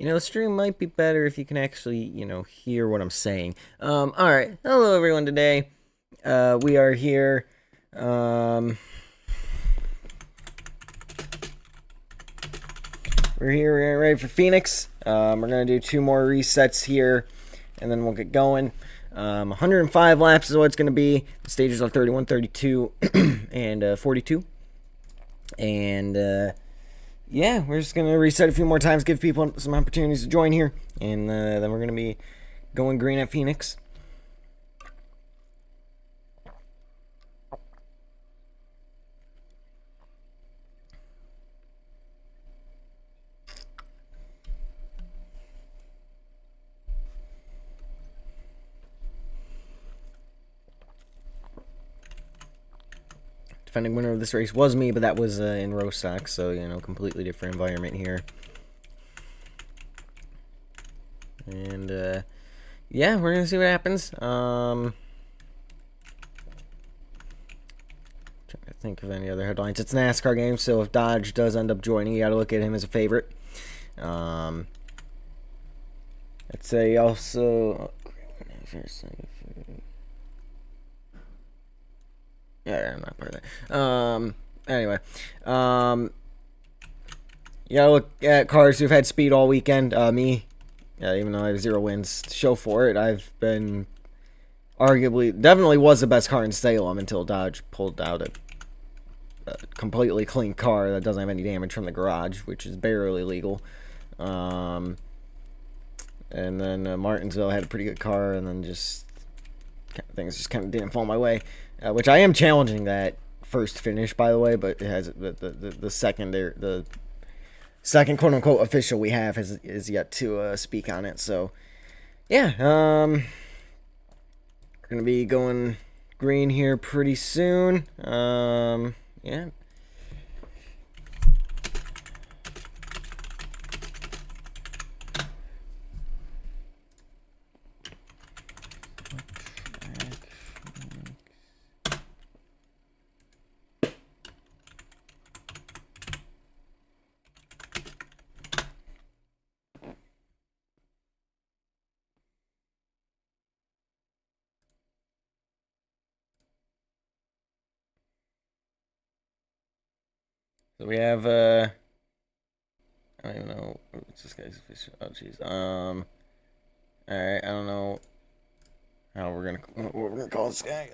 The stream might be better if you can actually, hear what I'm saying. Alright. Hello, everyone, today. We are here. We're here, we're ready for Phoenix. We're going to do 2 more resets here, and then we'll get going. 105 laps is what it's going to be. The stages are 31, 32, and 42. And, yeah, we're just going to reset a few more times, give people some opportunities to join here, and then we're going to be going green at Phoenix. Defending winner of this race was me, but that was in Rostock, so, completely different environment here. And, yeah, we're going to see what happens. Trying to think of any other headlines. It's an NASCAR game, so if Dodge does end up joining, you got to look at him as a favorite. I'd say also... Yeah, I'm not part of that. Anyway. You gotta look at cars who've had speed all weekend. Me. Yeah, even though I have 0 wins to show for it, I've been definitely was the best car in Salem until Dodge pulled out a completely clean car that doesn't have any damage from the garage, which is barely legal. And then Martinsville had a pretty good car, and then things just kind of didn't fall my way. Which I am challenging that first finish, by the way, but it has the second there, the second quote unquote official we have is yet to speak on it. So yeah, we're gonna be going green here pretty soon. Yeah. So we have I don't even know what's this guy's official. Oh jeez. All right, I don't know how what we're gonna call this guy.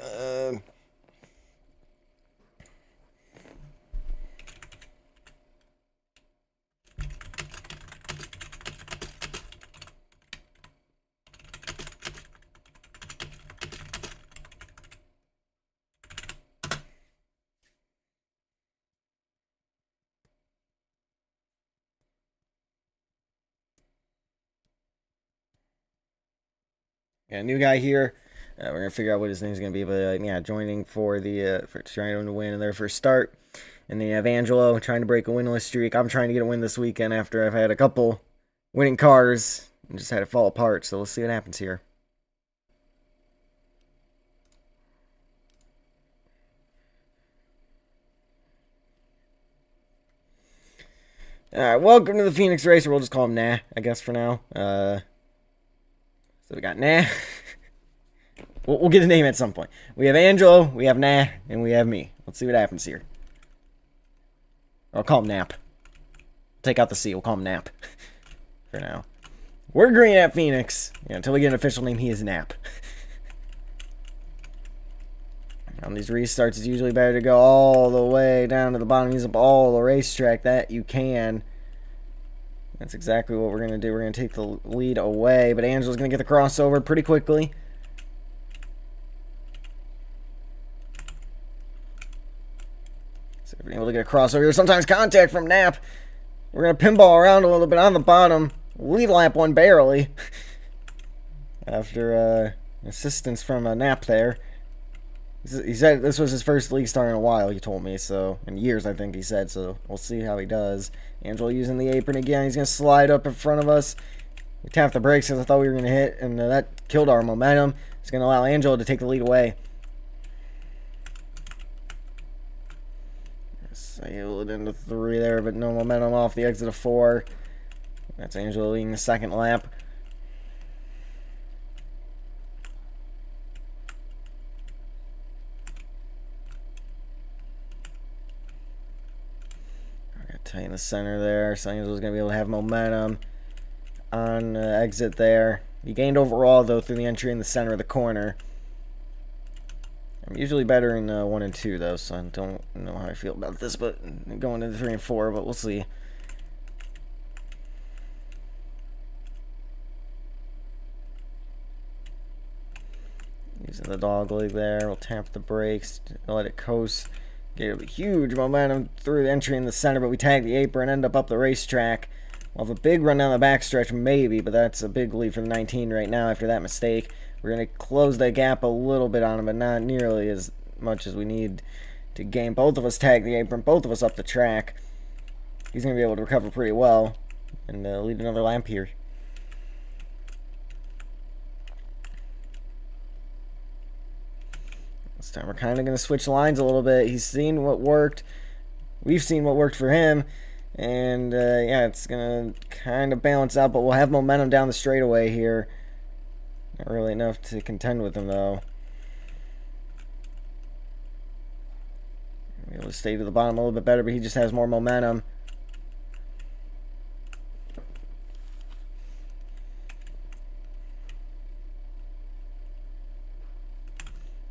Yeah, new guy here. We're gonna figure out what his name's gonna be, but yeah, joining for trying to win in their first start. And then you have Angelo trying to break a winless streak. I'm trying to get a win this weekend after I've had a couple winning cars and just had it fall apart. So we'll see what happens here. Alright, welcome to the Phoenix Racer. We'll just call him Nah, I guess, for now. So we got Nah. We'll get a name at some point. We have Angelo, we have Nah, and we have me. Let's see what happens here. I'll call him Nap. Take out the C, we'll call him Nap. For now. We're green at Phoenix. Yeah, until we get an official name, he is Nap. On these restarts, it's usually better to go all the way down to the bottom. Use up all the racetrack that you can. That's exactly what we're going to do. We're going to take the lead away, but Angelo's going to get the crossover pretty quickly. So we're able to get a crossover. Sometimes contact from Nap. We're going to pinball around a little bit on the bottom. Lead lap one barely. After assistance from a Nap there. He said this was his first league start in a while, he told me, so, in years, I think he said, so we'll see how he does. Angelo using the apron again, he's going to slide up in front of us. We tapped the brakes because I thought we were going to hit, and that killed our momentum. It's going to allow Angelo to take the lead away. Sailed into 3 there, but no momentum off the exit of 4. That's Angelo leading the second lap. Tight in the center there. So Angelo's going to be able to have momentum on exit there. He gained overall, though, through the entry in the center of the corner. I'm usually better in 1 and 2, though, so I don't know how I feel about this, but going into 3 and 4, but we'll see. Using the dog leg there. We'll tap the brakes, let it coast. Get a huge momentum through the entry in the center, but we tag the apron, end up the racetrack. We'll have a big run down the backstretch, maybe, but that's a big lead for the 19 right now after that mistake. We're going to close that gap a little bit on him, but not nearly as much as we need to gain. Both of us tag the apron, both of us up the track. He's going to be able to recover pretty well and lead another lap here. This time we're kind of going to switch lines a little bit. He's seen what worked. We've seen what worked for him. And, yeah, it's going to kind of balance out, but we'll have momentum down the straightaway here. Not really enough to contend with him, though. Be able to stay to the bottom a little bit better, but he just has more momentum.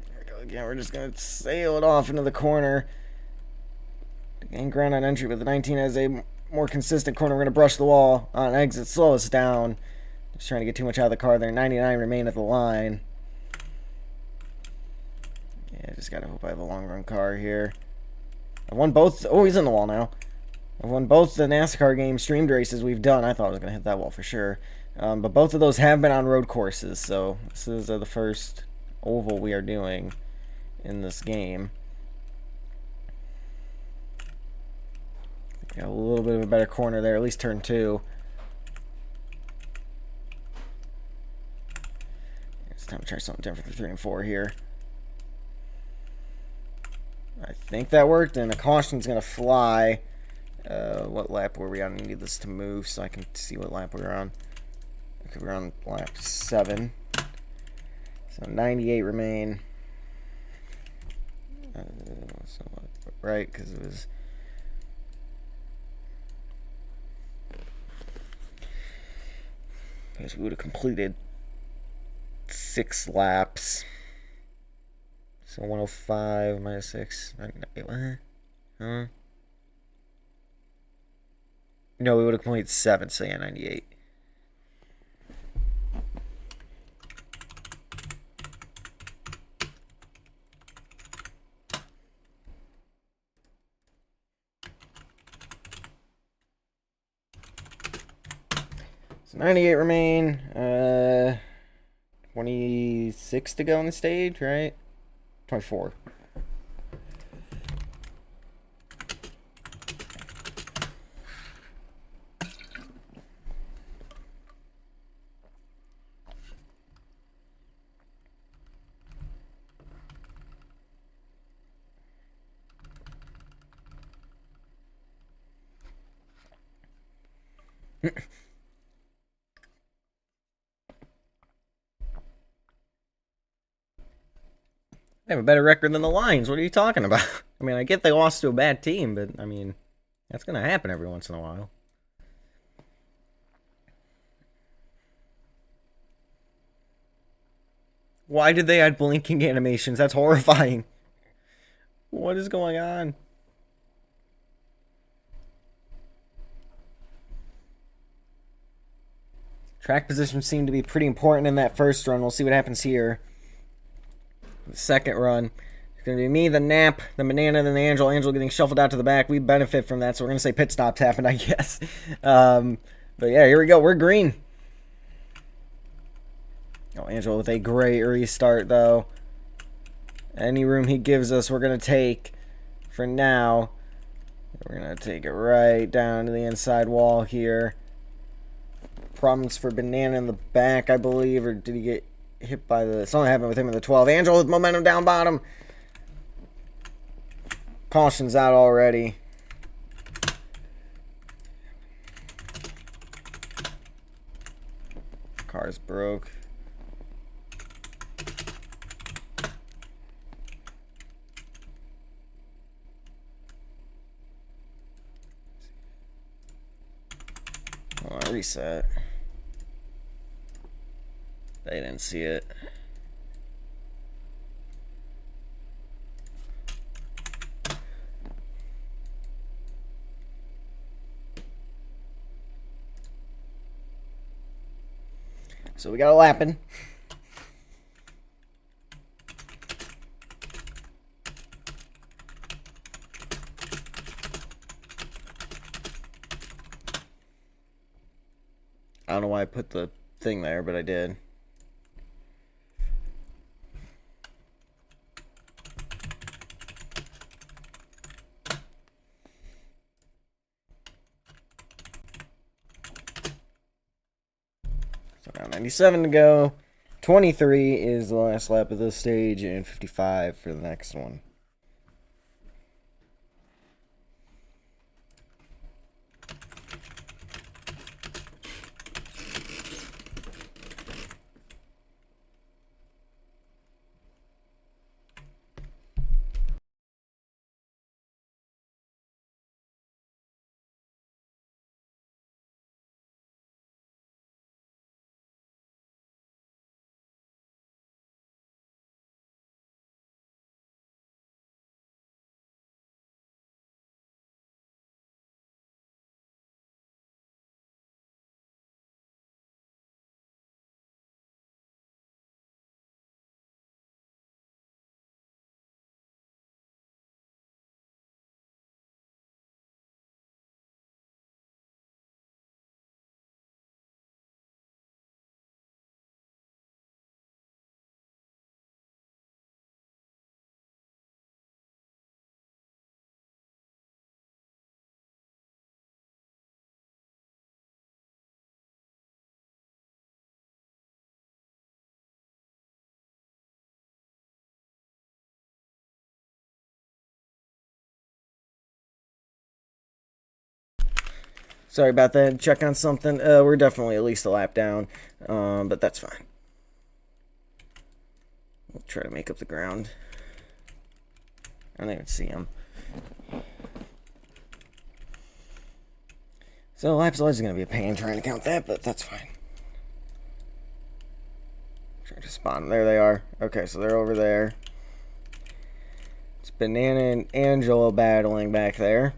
There we go again. We're just going to sail it off into the corner to gain ground on entry, but the 19 has a more consistent corner. We're going to brush the wall on exit, slow us down. Just trying to get too much out of the car there. 99 remain at the line. Yeah, just got to hope I have a long run car here. I've won both. Oh, he's in the wall now. I've won both the NASCAR game streamed races we've done. I thought I was going to hit that wall for sure. But both of those have been on road courses. So this is the first oval we are doing in this game. Got a little bit of a better corner there, at least turn 2. It's time to try something different for 3 and 4 here. I think that worked, and a caution's going to fly. What lap were we on? I need this to move so I can see what lap we were on. Okay, we're on lap 7. So 98 remain. Right, because it was... Because we would have completed 6 laps. So 105 minus 6. What? Huh? No, we would have completed 7, so yeah, 98. So 98 remain. 26 to go on the stage, right? 24. They have a better record than the Lions. What are you talking about? I mean, I get they lost to a bad team, but, I mean, that's going to happen every once in a while. Why did they add blinking animations? That's horrifying. What is going on? Track positions seem to be pretty important in that first run. We'll see what happens here. The second run, it's going to be me, the Nap, the Banana, then the Angel. Angel getting shuffled out to the back. We benefit from that, so we're going to say pit stops happened, I guess. But yeah, here we go. We're green. Oh, Angel with a great restart, though. Any room he gives us, we're going to take for now. We're going to take it right down to the inside wall here. Problems for Banana in the back, I believe, or did he get hit by the... Something happened with him in the 12. Angel with momentum down bottom. Caution's out already. Car's broke. Oh, I reset. They didn't see it. So we got a lapping. I don't know why I put the thing there, but I did. So now 97 to go. 23 is the last lap of this stage, and 55 for the next one. Sorry about that. Check on something. We're definitely at least a lap down, but that's fine. We'll try to make up the ground. I don't even see him. So laps always going to be a pain trying to count that, but that's fine. Try to spawn them. There they are. Okay, so they're over there. It's Banana and Angela battling back there.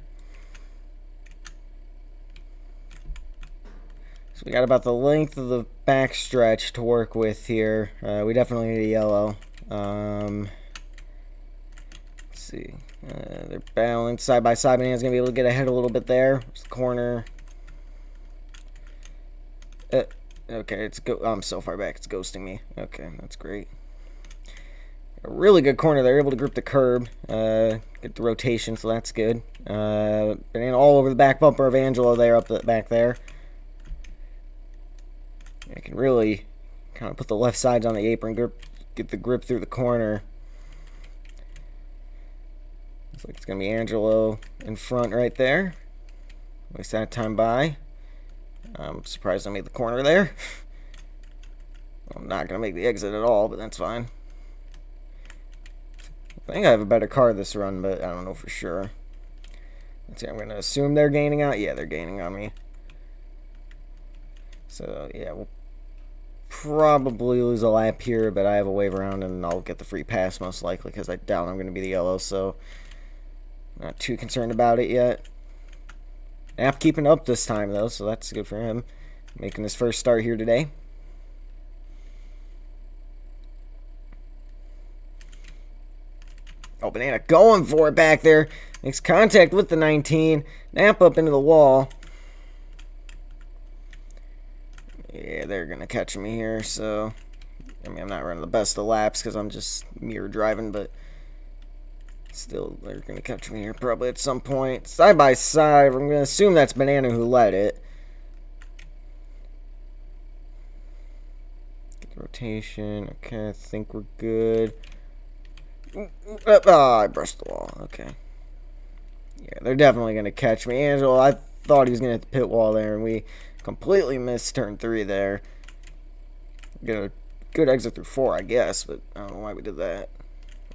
So we got about the length of the back stretch to work with here. We definitely need a yellow. Let's see. They're balanced side by side. Banana's going to be able to get ahead a little bit there. There's the corner. Okay, I'm so far back, it's ghosting me. Okay, that's great. A really good corner. They're able to grip the curb, get the rotation, so that's good. Banana all over the back bumper of Angelo there, up the back there. I can really kind of put the left sides on the apron, get the grip through the corner. Looks like it's going to be Angelo in front right there. Waste that time by. I'm surprised I made the corner there. I'm not going to make the exit at all, but that's fine. I think I have a better car this run, but I don't know for sure. Let's see, I'm going to assume they're gaining out. Yeah, they're gaining on me. So, yeah, we'll probably lose a lap here, but I have a wave around and I'll get the free pass most likely because I doubt I'm going to be the yellow, so not too concerned about it yet. App keeping up this time, though, so that's good for him. Making his first start here today. Oh, Banana going for it back there. Makes contact with the 19. Nap up into the wall. Yeah, they're going to catch me here, so... I mean, I'm not running the best of laps because I'm just mirror driving, but... Still, they're going to catch me here probably at some point. Side by side, I'm going to assume that's Banana who led it. Get the rotation. Okay, I think we're good. Oh, I brushed the wall. Okay. Yeah, they're definitely going to catch me. Angelo, I thought he was going to hit the pit wall there, and we completely missed turn 3 there. get a good exit through 4, I guess, but I don't know why we did that.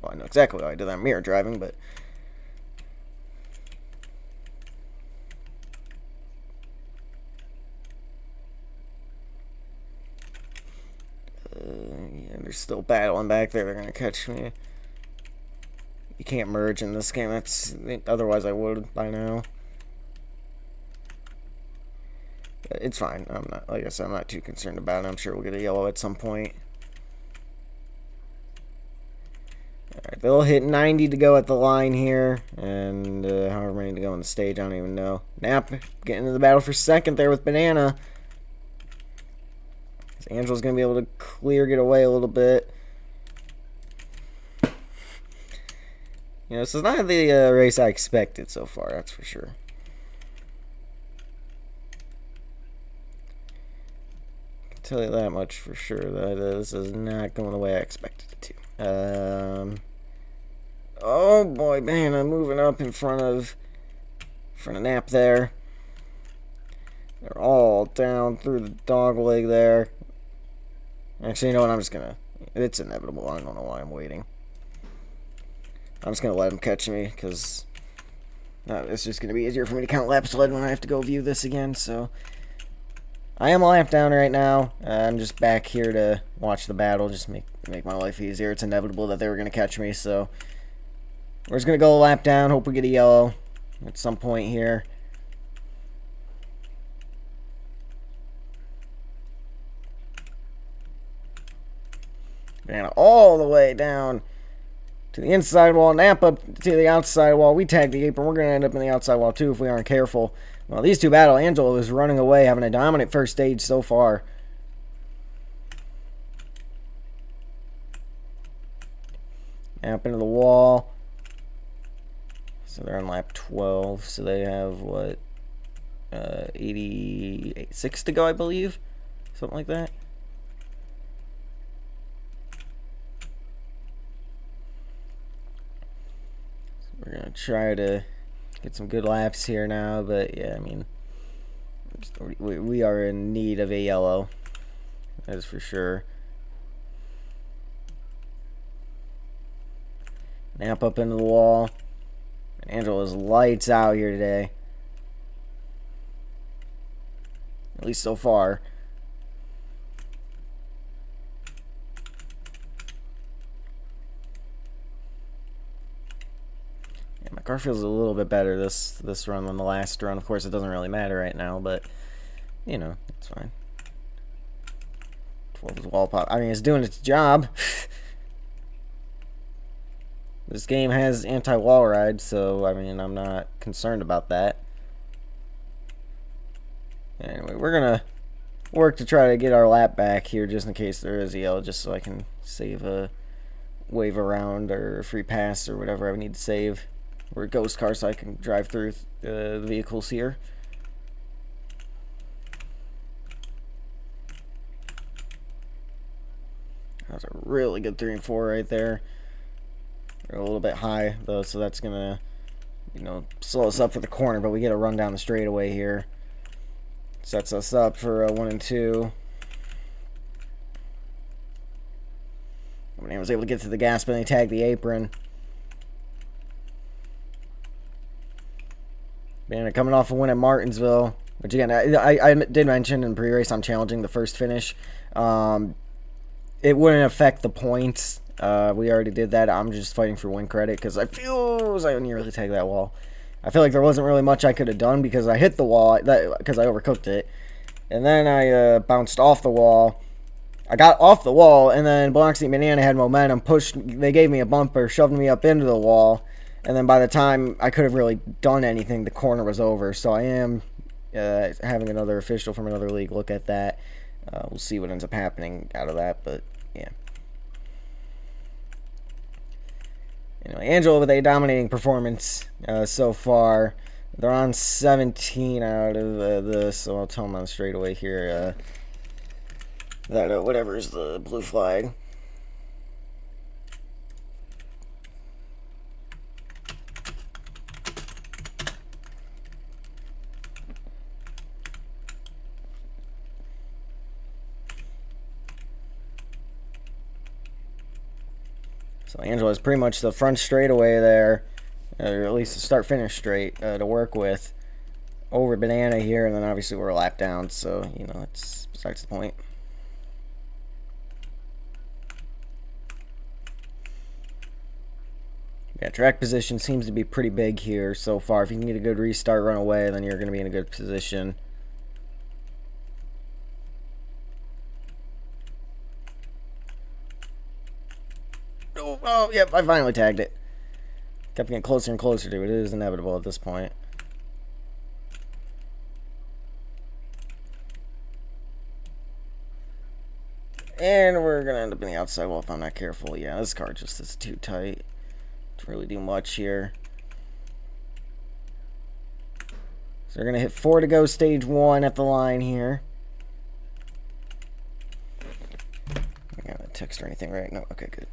Well, I know exactly why I did that mirror driving, but... yeah, they're still battling back there. They're going to catch me. You can't merge in this game. Otherwise I would by now. It's fine. I'm not, like I said, I'm not too concerned about it. I'm sure we'll get a yellow at some point. Alright, they'll hit 90 to go at the line here, and however many to go on the stage, I don't even know. Nap getting into the battle for second there with Banana. Angela's going to be able to get away a little bit. You know, this is not the race I expected so far, that's for sure. I can tell you that much for sure, that this is not going the way I expected it to. Oh boy, man, I'm moving up in front of Nap there. They're all down through the dog leg there. Actually, you know what, I'm just gonna... It's inevitable, I don't know why I'm waiting. I'm just going to let him catch me, because it's just going to be easier for me to count laps led when I have to go view this again, so... I am a lap down right now. I'm just back here to watch the battle, just make my life easier. It's inevitable that they were going to catch me, so... We're just going to go a lap down, hope we get a yellow at some point here. And all the way down to the inside wall, Nap up to the outside wall. We tag the apron. We're going to end up in the outside wall too if we aren't careful. Well, these two battle. Angela is running away, having a dominant first stage so far. Nap into the wall. So they're on lap 12. So they have, what, 86 to go, I believe? Something like that. We're going to try to get some good laps here now, but yeah, I mean, we are in need of a yellow. That is for sure. Nap up into the wall. Angela's lights out here today. At least so far. My car feels a little bit better this run than the last run. Of course, it doesn't really matter right now, but, you know, it's fine. 12 is wall pop. I mean, it's doing its job. This game has anti-wall ride, so, I mean, I'm not concerned about that. Anyway, we're going to work to try to get our lap back here just in case there is a yellow, just so I can save a wave around or a free pass or whatever I need to save. Or a ghost car so I can drive through the vehicles here. That's a really good 3 and 4 right there. They're a little bit high though, so that's gonna, you know, slow us up for the corner. But we get a run down the straightaway here. Sets us up for a 1 and 2. When he was able to get to the gas, but then he tagged the apron. Man, coming off a win at Martinsville, which again, I did mention in pre-race I'm challenging the first finish. It wouldn't affect the points. We already did that. I'm just fighting for win credit because I feel I nearly tagged that wall. I feel like there wasn't really much I could have done because I hit the wall because I overcooked it. And then I bounced off the wall. I got off the wall, and then Bloxy and Banana had momentum, they gave me a bumper, shoved me up into the wall. And then by the time I could have really done anything, the corner was over. So I am having another official from another league look at that. We'll see what ends up happening out of that, but yeah. Anyway, Angela with a dominating performance so far. They're on 17 out of this, so I'll tell them on straightaway here that whatever's the blue flag. So Angela is pretty much the front straightaway there, or at least the start-finish straight to work with over Banana here, and then obviously we're a lap down, so, you know, it's besides the point. Yeah, track position seems to be pretty big here so far. If you can get a good restart, run away, then you're going to be in a good position. Oh, yep, I finally tagged it. Kept getting closer and closer to it. It is inevitable at this point. And we're going to end up in the outside wall if I'm not careful. Yeah, this car just is too tight to really do much here. So we're going to hit 4 to go, stage 1 at the line here. I got a text or anything, right? No? Okay, good.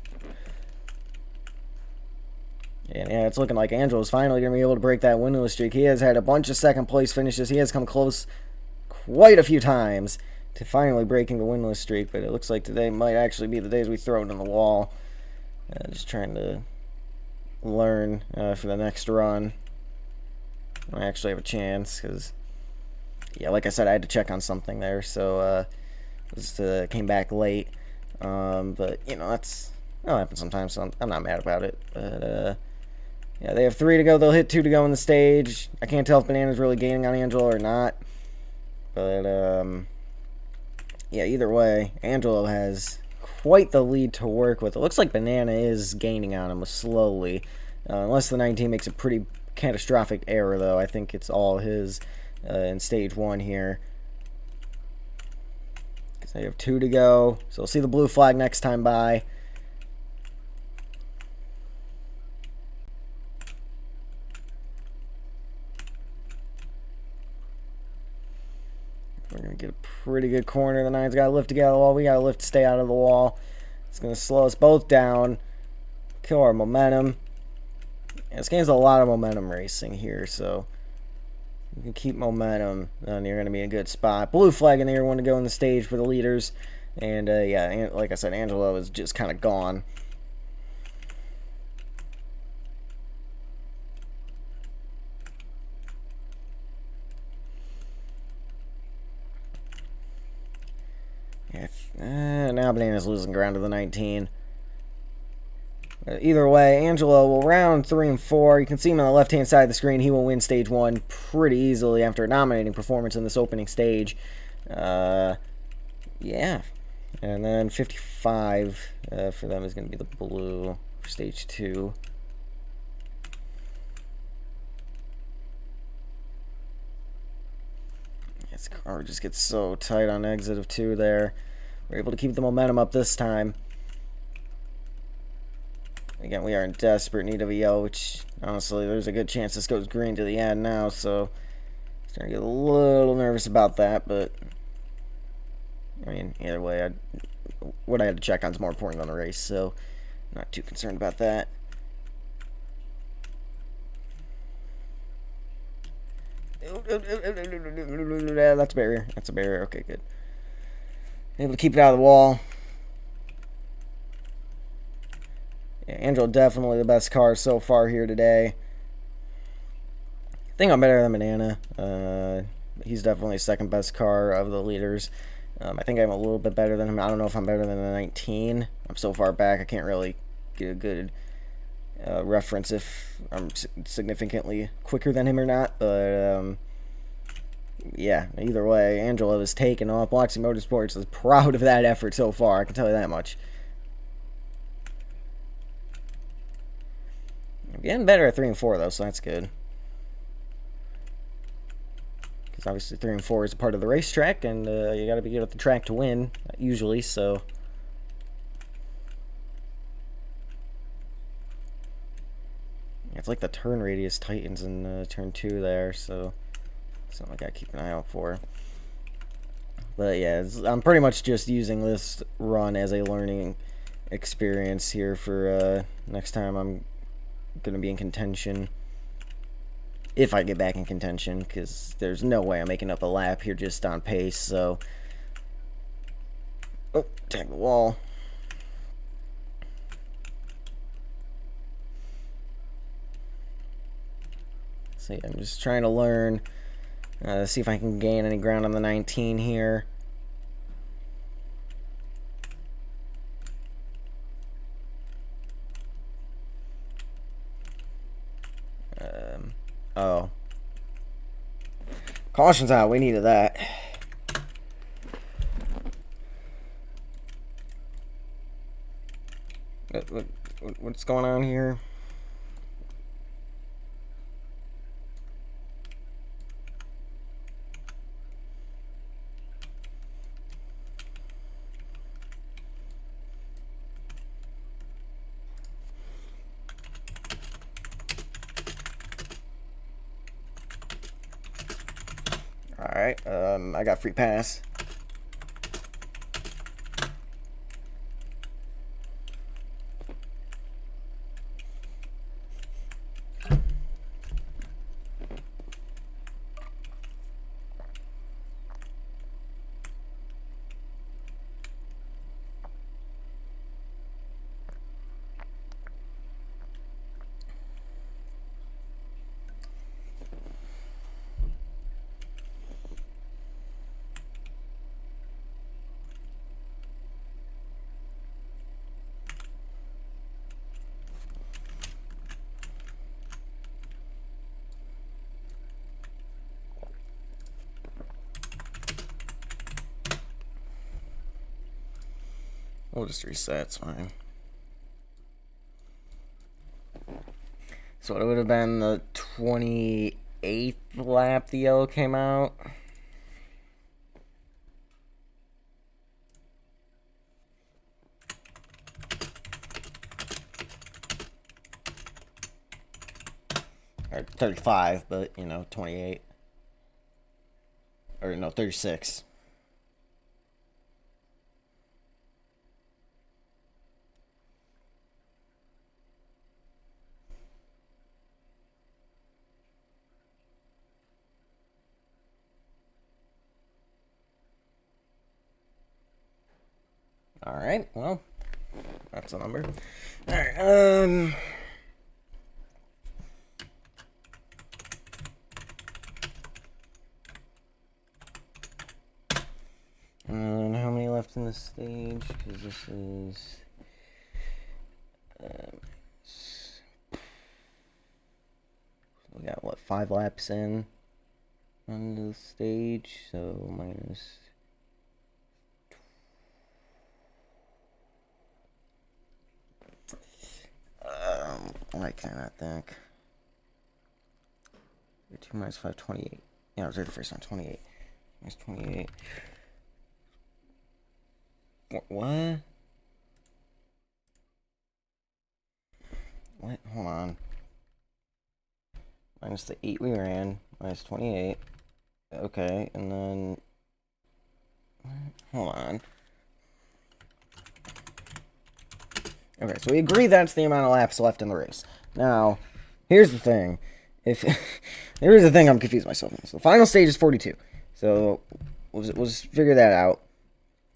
And yeah, it's looking like Angelo's finally going to be able to break that winless streak. He has had a bunch of second place finishes. He has come close quite a few times to finally breaking the winless streak, but it looks like today might actually be the days we throw it in the wall. Just trying to learn for the next run. I actually have a chance, because, yeah, like I said, I had to check on something there, so just came back late. But, you know, that'll happen sometimes, so I'm not mad about it. But, yeah, they have 3 to go. They'll hit 2 to go in the stage. I can't tell if Banana's really gaining on Angelo or not. But, yeah, either way, Angelo has quite the lead to work with. It looks like Banana is gaining on him slowly. Unless the 19 makes a pretty catastrophic error, though. I think it's all his in stage 1 here. Because they have 2 to go. So we'll see the blue flag next time by. We're going to get a pretty good corner. The 9's got to lift to get out of the wall. We got to lift to stay out of the wall. It's going to slow us both down. Kill our momentum. Yeah, this game's a lot of momentum racing here, so you can keep momentum, and you're going to be in a good spot. Blue flag in there, one to go in the stage for the leaders. And, yeah, like I said, Angelo is just kind of gone. Now Banana's losing ground to the 19. Either way, Angelo will round 3 and 4. You can see him on the left-hand side of the screen. He will win stage 1 pretty easily after a dominating performance in this opening stage. Yeah. And then 55 for them is going to be the blue for stage 2. This car just gets so tight on exit of 2 there. We're able to keep the momentum up this time. Again, we are in desperate need of a yellow, which, honestly, there's a good chance this goes green to the end now, so I'm starting to get a little nervous about that, but, I mean, either way, what I had to check on is more important than the race, so I'm not too concerned about that. That's a barrier. That's a barrier. Okay, good. Able to keep it out of the wall. Yeah, Angelo definitely the best car so far here today. I think I'm better than Banana. He's definitely second best car of the leaders. I think I'm a little bit better than him. I don't know if I'm better than the 19. I'm so far back I can't really get a good reference if I'm significantly quicker than him or not. But yeah, either way, Angelo is taking off. Bloxy Motorsports is proud of that effort so far. I can tell you that much. I'm getting better at 3 and 4 though, so that's good. Because obviously 3 and 4 is a part of the racetrack, and you got to be good at the track to win usually. So it's like the turn radius tightens in turn 2 there, so something I gotta keep an eye out for. But yeah, I'm pretty much just using this run as a learning experience here for next time I'm gonna be in contention. If I get back in contention, because there's no way I'm making up a lap here just on pace, so. Oh, tag the wall. see, I'm just trying to learn. See if I can gain any ground on the 19 here. Oh. Caution's out. We needed that. What's going on here? Alright, I got free pass. We'll just reset, it's fine. So it would have been the 28th lap the yellow came out. Or 35, but, you know, 28. Or, no, 36. Alright, well, that's a number. Alright, and how many left in this stage? Because this is... we got, what, 5 laps in on the stage, so minus... I cannot think. 2 minus 5, 28. Yeah, I was right the first time, 28. Minus 28. What? What? Hold on. Minus the 8 we ran. Minus 28. Okay, and then... hold on. Okay, so we agree that's the amount of laps left in the race. Now, here's the thing. Here's the thing I'm confused myself in. So the final stage is 42. So we'll just figure that out.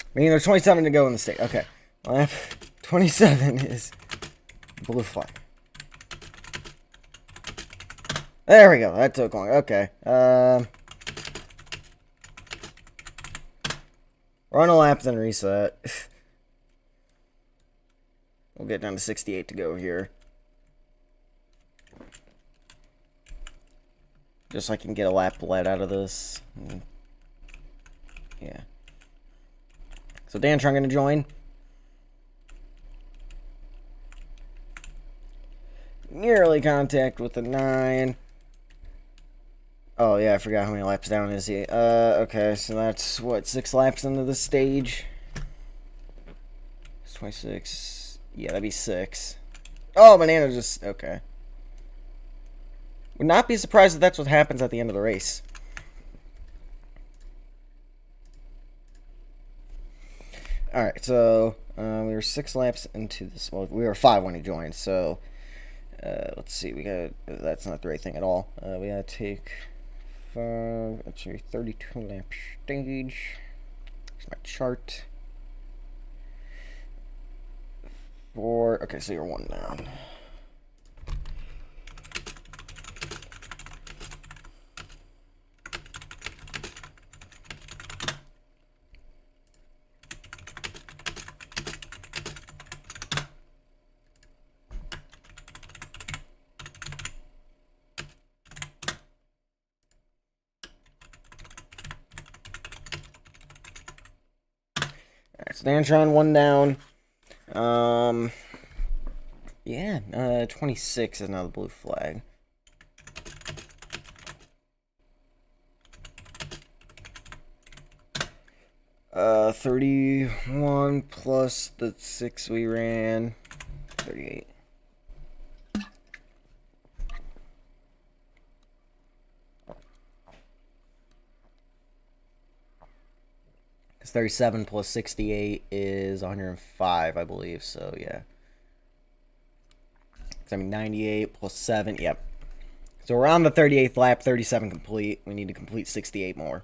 I mean, there's 27 to go in the stage. Okay. Lap 27 is blue flag. There we go. That took long. Okay. Run a lap, then reset. We'll get down to 68 to go here. Just so I can get a lap lead out of this. Yeah. So Dan Trump gonna join. Nearly contact with the 9. Oh yeah, I forgot how many laps down is he. Okay, so that's what, 6 laps into the stage. It's 26. Yeah, that'd be 6. Oh, Banana just... okay. Would not be surprised if that's what happens at the end of the race. Alright, so... we were 6 laps into this... well, we were 5 when he joined, so... let's see, we got... that's not the right thing at all. We gotta take... 5... let's see, 32 lap stage. Here's my chart. 4... okay, so you're 1 down. Stantron, one down. Yeah, 26 is now the blue flag. Uh, 31 plus the 6 we ran. 38. Because 37 plus 68 is 105, I believe. So, yeah. I mean, 98 plus 7. Yep. So, we're on the 38th lap. 37 complete. We need to complete 68 more.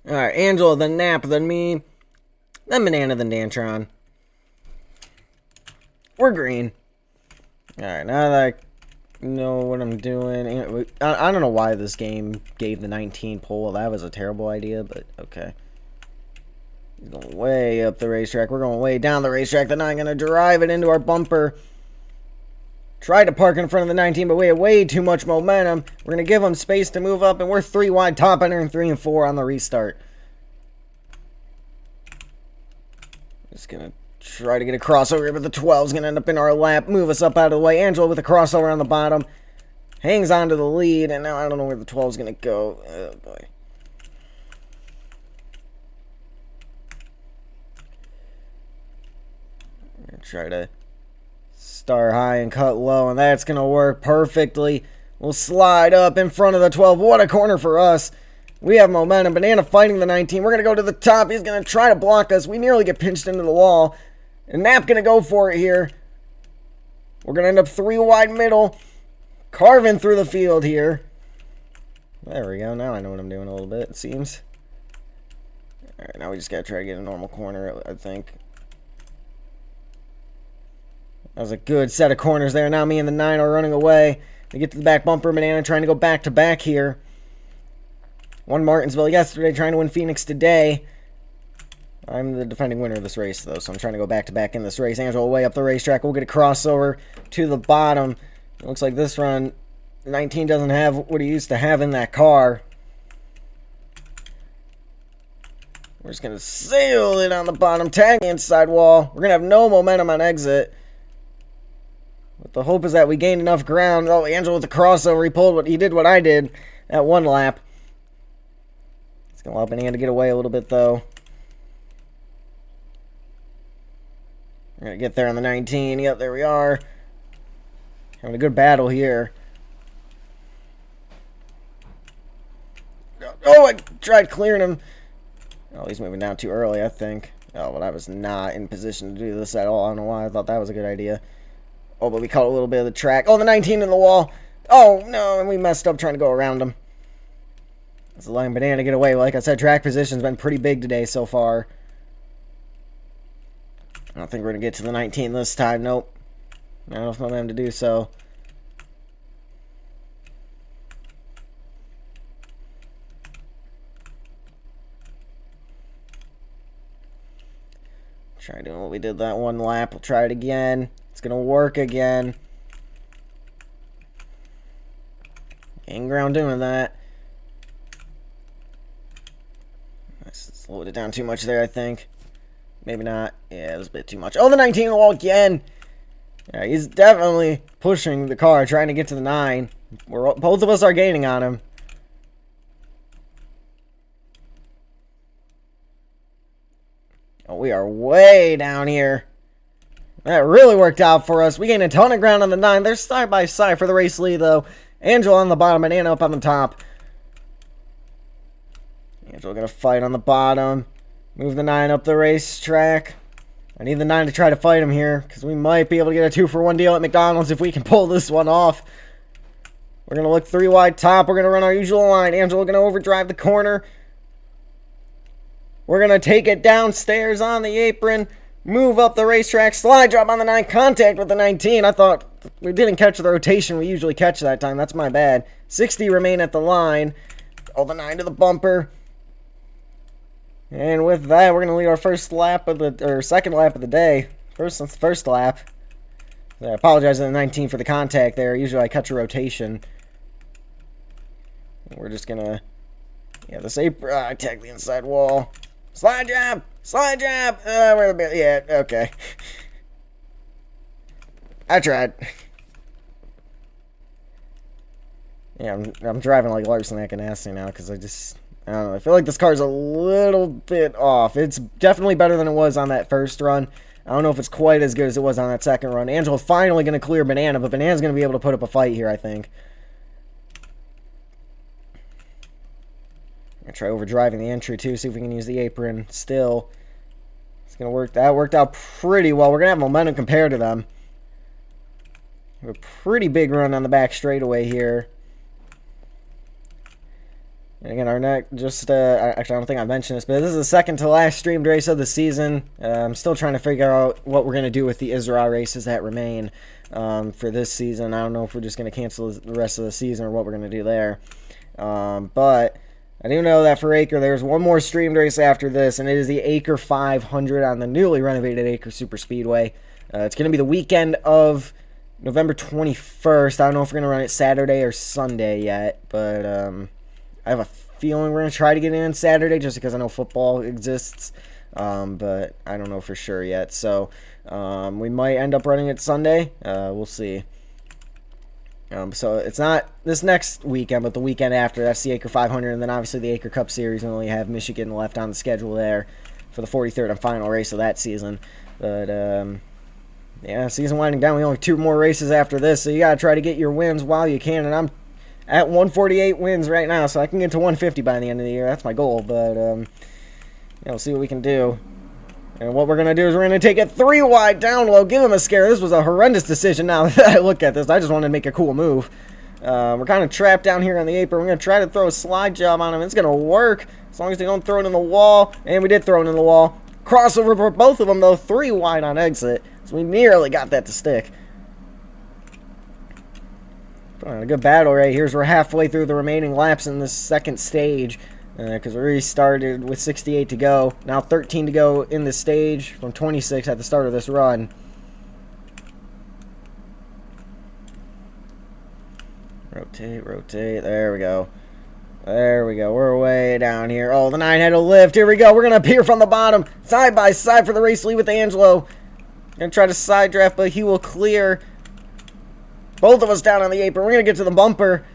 Alright, Angela, then Nap, then me, then Banana, then Dantron. We're green. Alright, now that I know what I'm doing, I don't know why this game gave the 19 pole. That was a terrible idea, but okay. He's going way up the racetrack. We're going way down the racetrack. The 9 going to drive it into our bumper. Tried to park in front of the 19, but we had way too much momentum. We're going to give them space to move up, and we're 3 wide, top ender, and 3 and 4 on the restart. Just going to try to get a crossover here, but the 12's going to end up in our lap. Move us up out of the way. Angela with a crossover on the bottom. Hangs on to the lead, and now I don't know where the 12's going to go. Oh, boy. I'm going to try to start high and cut low, and that's going to work perfectly. We'll slide up in front of the 12. What a corner for us. We have momentum. Banana fighting the 19. We're going to go to the top. He's going to try to block us. We nearly get pinched into the wall. And Nap going to go for it here. We're going to end up 3 wide middle. Carving through the field here. There we go. Now I know what I'm doing a little bit, it seems. Alright, now we just got to try to get a normal corner, I think. That was a good set of corners there. Now me and the 9 are running away. They get to the back bumper. Banana trying to go back to back here. Won Martinsville yesterday, trying to win Phoenix today. I'm the defending winner of this race, though, so I'm trying to go back to back in this race. Angela way up the racetrack. We'll get a crossover to the bottom. It looks like this run, 19 doesn't have what he used to have in that car. We're just going to sail it on the bottom, tag inside wall. We're going to have no momentum on exit. But the hope is that we gained enough ground. Oh, Angela with the crossover. He did what I did at one lap. It's going to allow Banana to get away a little bit, though. We're going to get there on the 19. Yep, there we are. Having a good battle here. Oh, I tried clearing him. Oh, he's moving down too early, I think. Oh, but I was not in position to do this at all. I don't know why I thought that was a good idea. Oh, but we caught a little bit of the track. Oh, the 19 in the wall. Oh, no, and we messed up trying to go around him. That's allowing Banana to get away. Like I said, track position's been pretty big today so far. I don't think we're going to get to the 19 this time. Nope. Not enough momentum to do so. Try doing what we did that one lap. We'll try it again. It's going to work again. Gain ground doing that. I slowed it down too much there, I think. Maybe not. Yeah, it was a bit too much. Oh, the 19 in the wall again. Yeah, he's definitely pushing the car, trying to get to the 9. Both of us are gaining on him. Oh, we are way down here. That really worked out for us. We gained a ton of ground on the 9. They're side by side for the race lead, though. Angela on the bottom, Banana up on the top. Angela gonna fight on the bottom. Move the 9 up the racetrack. I need the 9 to try to fight him here, because we might be able to get a 2-for-1 deal at McDonald's if we can pull this one off. We're going to look 3 wide top. We're going to run our usual line. Angela going to overdrive the corner. We're going to take it downstairs on the apron. Move up the racetrack. Slide drop on the 9. Contact with the 19. I thought we didn't catch the rotation we usually catch that time. That's my bad. 60 remain at the line. Oh, the 9 to the bumper. And with that, we're gonna lead our first lap of the or second lap of the day. First lap. I apologize to the 19 for the contact there. Usually I cut your rotation. We're just gonna, yeah, this ACRE. I tagged the inside wall. Slide jab, slide jab. We're a bit, yeah, okay. I tried. Yeah, I'm driving like Larson Akinasi now because I don't know. I feel like this car's a little bit off. It's definitely better than it was on that first run. I don't know if it's quite as good as it was on that second run. Angelo's finally going to clear Banana, but Banana's going to be able to put up a fight here, I think. I'm going to try overdriving the entry, too, see if we can use the apron still. It's going to work. That worked out pretty well. We're going to have momentum compared to them. A pretty big run on the back straightaway here. And again, our next, actually, I don't think I mentioned this, but this is the second to last streamed race of the season. I'm still trying to figure out what we're going to do with the ACRE races that remain for this season. I don't know if we're just going to cancel the rest of the season or what we're going to do there. But I do know that for ACRE, there's one more streamed race after this, and it is the ACRE 500 on the newly renovated ACRE Super Speedway. It's going to be the weekend of November 21st. I don't know if we're going to run it Saturday or Sunday yet, but I have a feeling we're going to try to get in Saturday just because I know football exists, but I don't know for sure yet. So we might end up running it Sunday. We'll see. So it's not this next weekend, but the weekend after. That's the ACRE 500, and then obviously the ACRE Cup Series. We only have Michigan left on the schedule there for the 43rd and final race of that season. But yeah, season winding down. We only have 2 more races after this, so you got to try to get your wins while you can, and I'm at 148 wins right now, so I can get to 150 by the end of the year. That's my goal, but yeah, we'll see what we can do. And what we're going to do is we're going to take it 3 wide down low, give him a scare. This was a horrendous decision now that I look at this. I just wanted to make a cool move. We're kind of trapped down here on the apron. We're going to try to throw a slide job on him. It's going to work as long as they don't throw it in the wall. And we did throw it in the wall. Crossover for both of them, though. 3 wide on exit. So we nearly got that to stick. Put on a good battle right here as we're halfway through the remaining laps in this second stage, because we already started with 68 to go. Now 13 to go in this stage from 26 at the start of this run. Rotate, rotate. There we go. There we go. We're way down here. Oh, the 9 had a lift. Here we go. We're going to appear from the bottom. Side by side for the race lead with Angelo. Going to try to side draft, but he will clear. Both of us down on the apron. We're going to get to the bumper.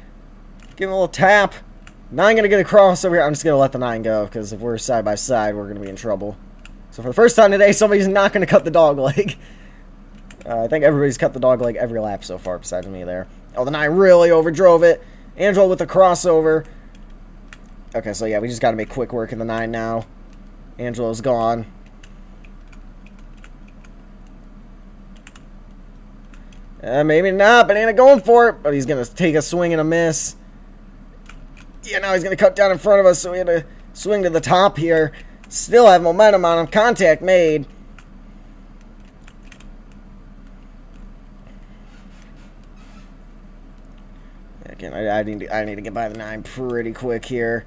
Give him a little tap. 9 going to get across over here. I'm just going to let the 9 go, because if we're side by side, we're going to be in trouble. So for the first time today, somebody's not going to cut the dog leg. I think everybody's cut the dog leg every lap so far, besides me there. Oh, the 9 really overdrove it. Angelo with the crossover. Okay, so yeah, we just got to make quick work in the 9 now. Angelo's gone. Maybe not. Banana going for it, but he's going to take a swing and a miss. Yeah, now he's going to cut down in front of us, so we had to swing to the top here. Still have momentum on him. Contact made. Again, I need to get by the 9 pretty quick here.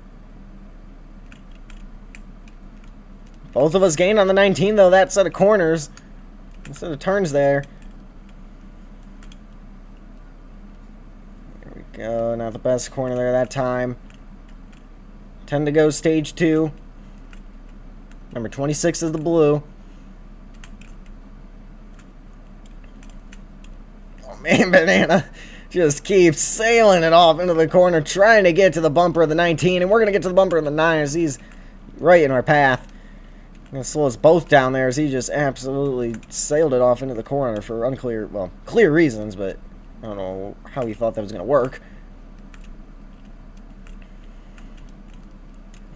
Both of us gained on the 19, though, that set of corners. Instead of turns there. Go, not the best corner there that time. 10 to go, stage 2. Number 26 is the blue. Oh man, Banana just keeps sailing it off into the corner, trying to get to the bumper of the 19, and we're going to get to the bumper of the 9 as he's right in our path. Going to slow us both down there as he just absolutely sailed it off into the corner for unclear, well, clear reasons, but I don't know how he thought that was going to work.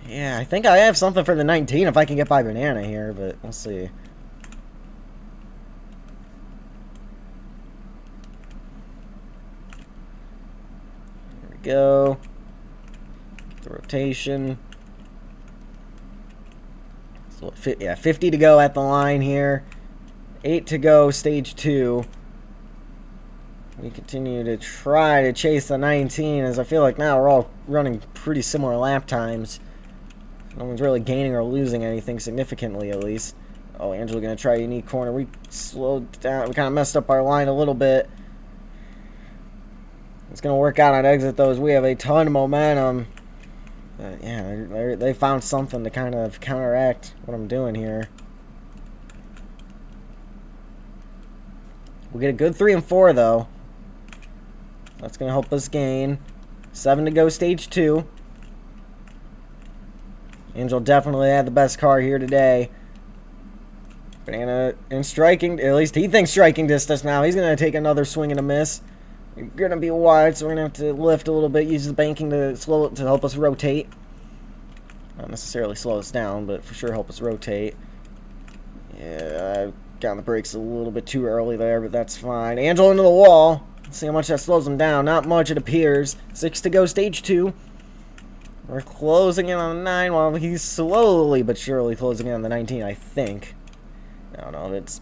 Yeah, I think I have something for the 19 if I can get by Banana here, but we'll see. There we go. The rotation. So, yeah, 50 to go at the line here. 8 to go, stage 2. We continue to try to chase the 19, as I feel like now we're all running pretty similar lap times. No one's really gaining or losing anything significantly, at least. Oh, Angela gonna try a unique corner. We slowed down. We kind of messed up our line a little bit. It's gonna work out on exit, though, as we have a ton of momentum. Yeah, they found something to kind of counteract what I'm doing here. We'll get a good 3 and 4, though. That's going to help us gain. 7 to go, stage 2. Angel definitely had the best car here today. Banana in striking, at least he thinks striking distance now. He's going to take another swing and a miss. We're going to be wide, so we're going to have to lift a little bit, use the banking to slow it to help us rotate. Not necessarily slow us down, but for sure help us rotate. Yeah, I got on the brakes a little bit too early there, but that's fine. Angel into the wall. Let's see how much that slows him down. Not much, it appears. 6 to go, stage 2. We're closing in on the 9 while he's slowly but surely closing in on the 19, I think. I don't know, it's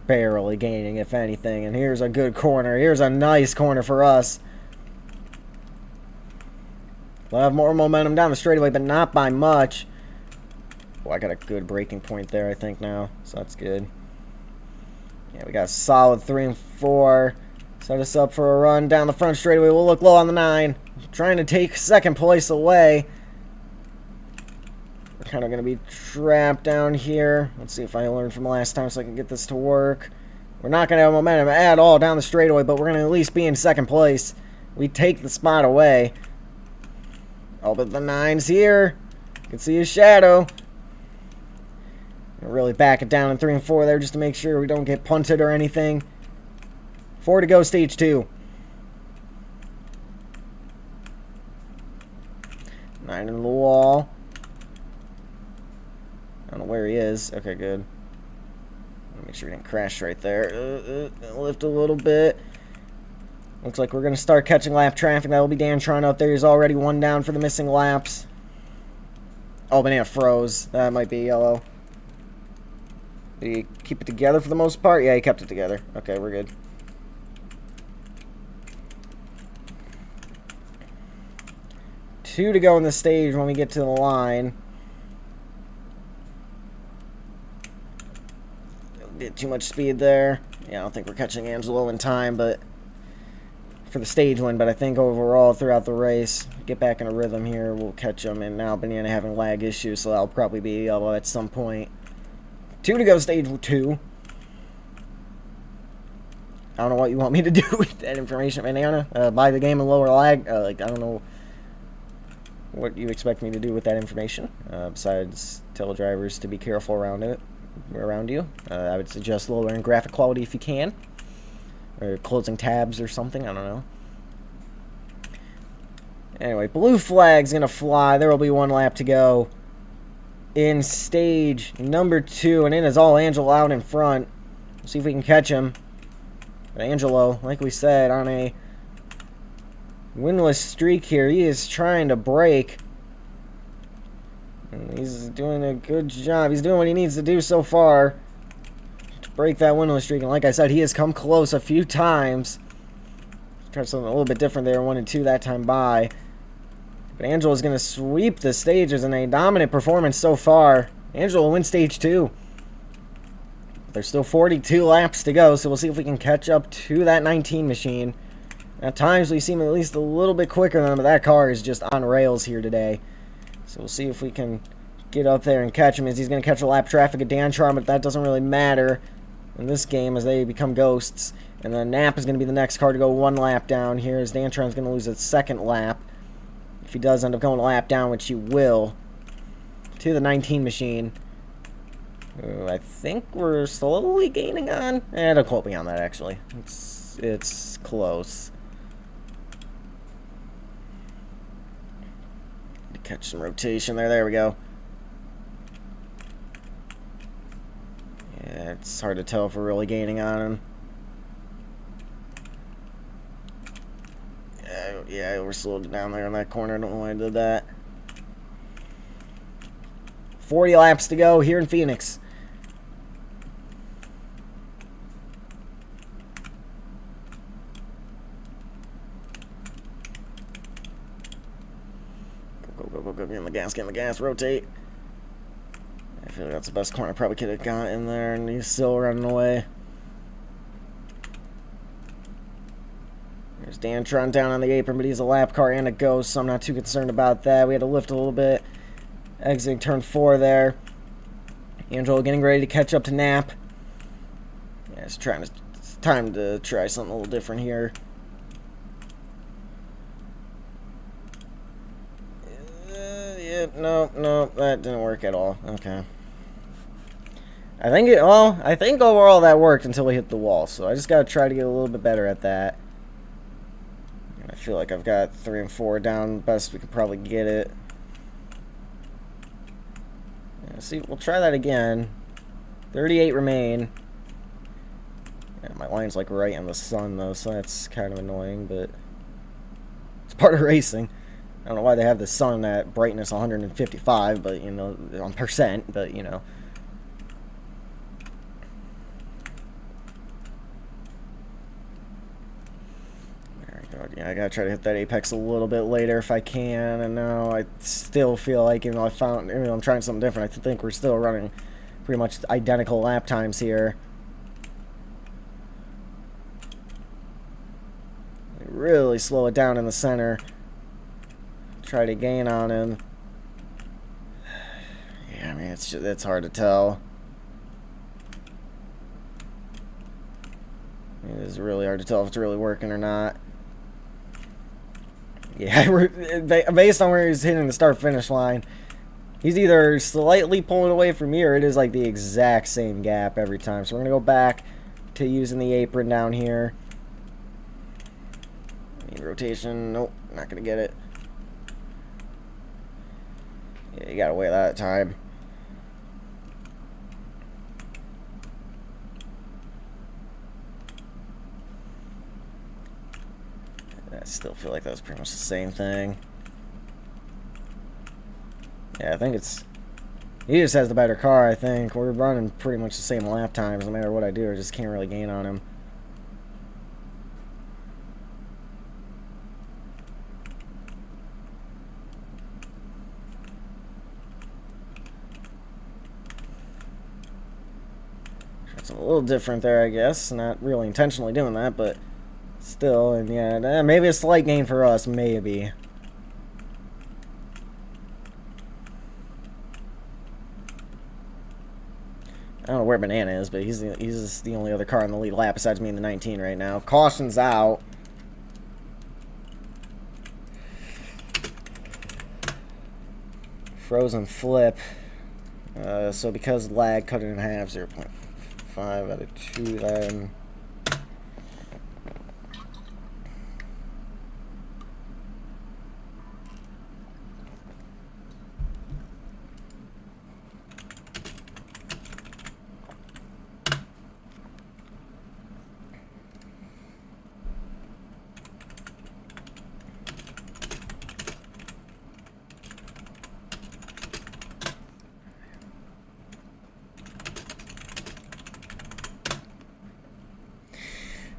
barely gaining, if anything. And here's a good corner. Here's a nice corner for us. We'll have more momentum down the straightaway, but not by much. Oh, I got a good braking point there, I think, now. So that's good. Yeah, we got a solid 3 and 4. Set us up for a run down the front straightaway. We'll look low on the 9. Trying to take second place away. We're kind of going to be trapped down here. Let's see if I learned from last time so I can get this to work. We're not going to have momentum at all down the straightaway, but we're going to at least be in second place. We take the spot away. Oh, but the 9's here. You can see his shadow. Really back it down in 3 and 4 there just to make sure we don't get punted or anything. 4 to go, stage 2. 9 in the wall. I don't know where he is. Okay, good. Make sure we didn't crash right there. Lift a little bit. Looks like we're going to start catching lap traffic. That will be Dantron up there. He's already 1 down for the missing laps. Oh, Banana froze. That might be yellow. Did he keep it together for the most part? Yeah, he kept it together. Okay, we're good. Two to go in the stage when we get to the line. Get too much speed there. Yeah, I don't think we're catching Angelo in time, but for the stage win, but I think overall throughout the race, get back in a rhythm here, we'll catch him. And now Banana having lag issues, so that'll probably be yellow at some point. 2 to go, stage 2. I don't know what you want me to do with that information, Banana. Buy the game and lower lag. I don't know what you expect me to do with that information. Besides tell drivers to be careful around you. I would suggest lowering graphic quality if you can. Or closing tabs or something, I don't know. Anyway, blue flag's gonna fly. There will be 1 lap to go in stage number 2, and it is all Angelo out in front. We'll see if we can catch him. But Angelo, like we said, on a winless streak here. He is trying to break. And he's doing a good job. He's doing what he needs to do so far to break that winless streak. And like I said, he has come close a few times. Tried something a little bit different there. 1 and 2 that time by. But Angelo is going to sweep the stages in a dominant performance so far. Angelo will win stage 2. There's still 42 laps to go, so we'll see if we can catch up to that 19 machine. At times we seem at least a little bit quicker than him, but that car is just on rails here today. So we'll see if we can get up there and catch him, as he's going to catch a lap traffic at Dantron, but that doesn't really matter in this game as they become ghosts. And then Nap is going to be the next car to go 1 lap down here, as Dantron's going to lose its 2nd lap. If he does end up going a lap down, which he will, to the 19 machine. I think we're slowly gaining on. Don't quote me on that, actually. It's close. To catch some rotation there. There we go. Yeah, it's hard to tell if we're really gaining on him. Yeah, we're slowed down there in that corner. I don't know why I did that. 40 laps to go here in Phoenix. go, get in the gas, rotate. I feel like that's the best corner I probably could have got in there, and he's still running away. There's Dantron down on the apron, but he's a lap car and a ghost, so I'm not too concerned about that. We had to lift a little bit. Exiting turn 4 there. Angelo getting ready to catch up to Nap. Yeah, it's time to try something a little different here. No, that didn't work at all. Okay. I think overall that worked until we hit the wall, so I just gotta try to get a little bit better at that. And I feel like I've got 3 and 4 down best we could probably get it. Yeah, see, we'll try that again. 38 remain. Yeah, my line's like right in the sun though, so that's kind of annoying, but it's part of racing. I don't know why they have the sun at brightness 155, but, you know, on percent, but, you know. There we go. Yeah, I gotta try to hit that apex a little bit later if I can, and now I still feel like, even though I'm trying something different, I think we're still running pretty much identical lap times here. Really slow it down in the center. Try to gain on him. Yeah, I mean, it's hard to tell. It is really hard to tell if it's really working or not. Yeah, based on where he's hitting the start-finish line, he's either slightly pulling away from me or it is like the exact same gap every time. So we're going to go back to using the apron down here. Rotation. Nope, not going to get it. Yeah, you got away that time. I still feel like that was pretty much the same thing. Yeah, I think it's... He just has the better car, I think. We're running pretty much the same lap times no matter what I do. I just can't really gain on him. It's a little different there, I guess. Not really intentionally doing that, but still. And yeah, maybe a slight gain for us, maybe. I don't know where Banana is, but he's the only other car in the lead lap besides me in the 19 right now. Caution's out. Frozen flip. So because lag, cut it in half, 0.5 out of 2 then.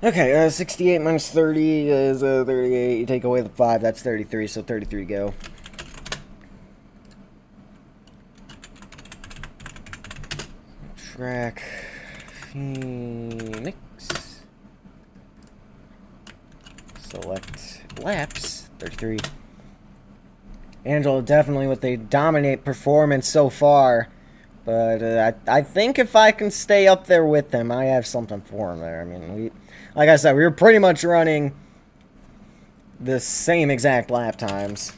Okay, 68 minus 30 is 38. You take away the 5, that's 33, so 33 go. Track Phoenix. Select laps, 33. Angelo definitely with a dominant performance so far. But I think if I can stay up there with him, I have something for him there. I mean, like I said, we were pretty much running the same exact lap times.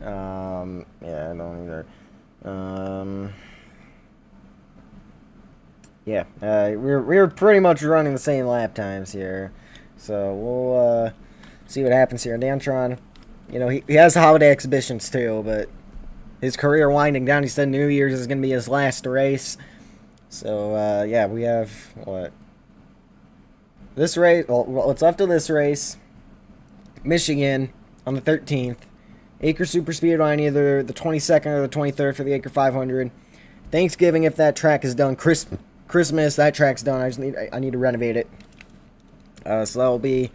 Yeah, I don't either. Yeah, we were pretty much running the same lap times here. So we'll see what happens here. Dantron, you know, he has holiday exhibitions too, but his career winding down. He said New Year's is going to be his last race. So, yeah, we have, what? This race, well, what's left of this race, Michigan on the 13th. ACRE Super Speedway on either the 22nd or the 23rd for the ACRE 500. Thanksgiving, if that track is done. Christmas, that track's done. I need to renovate it. So that will be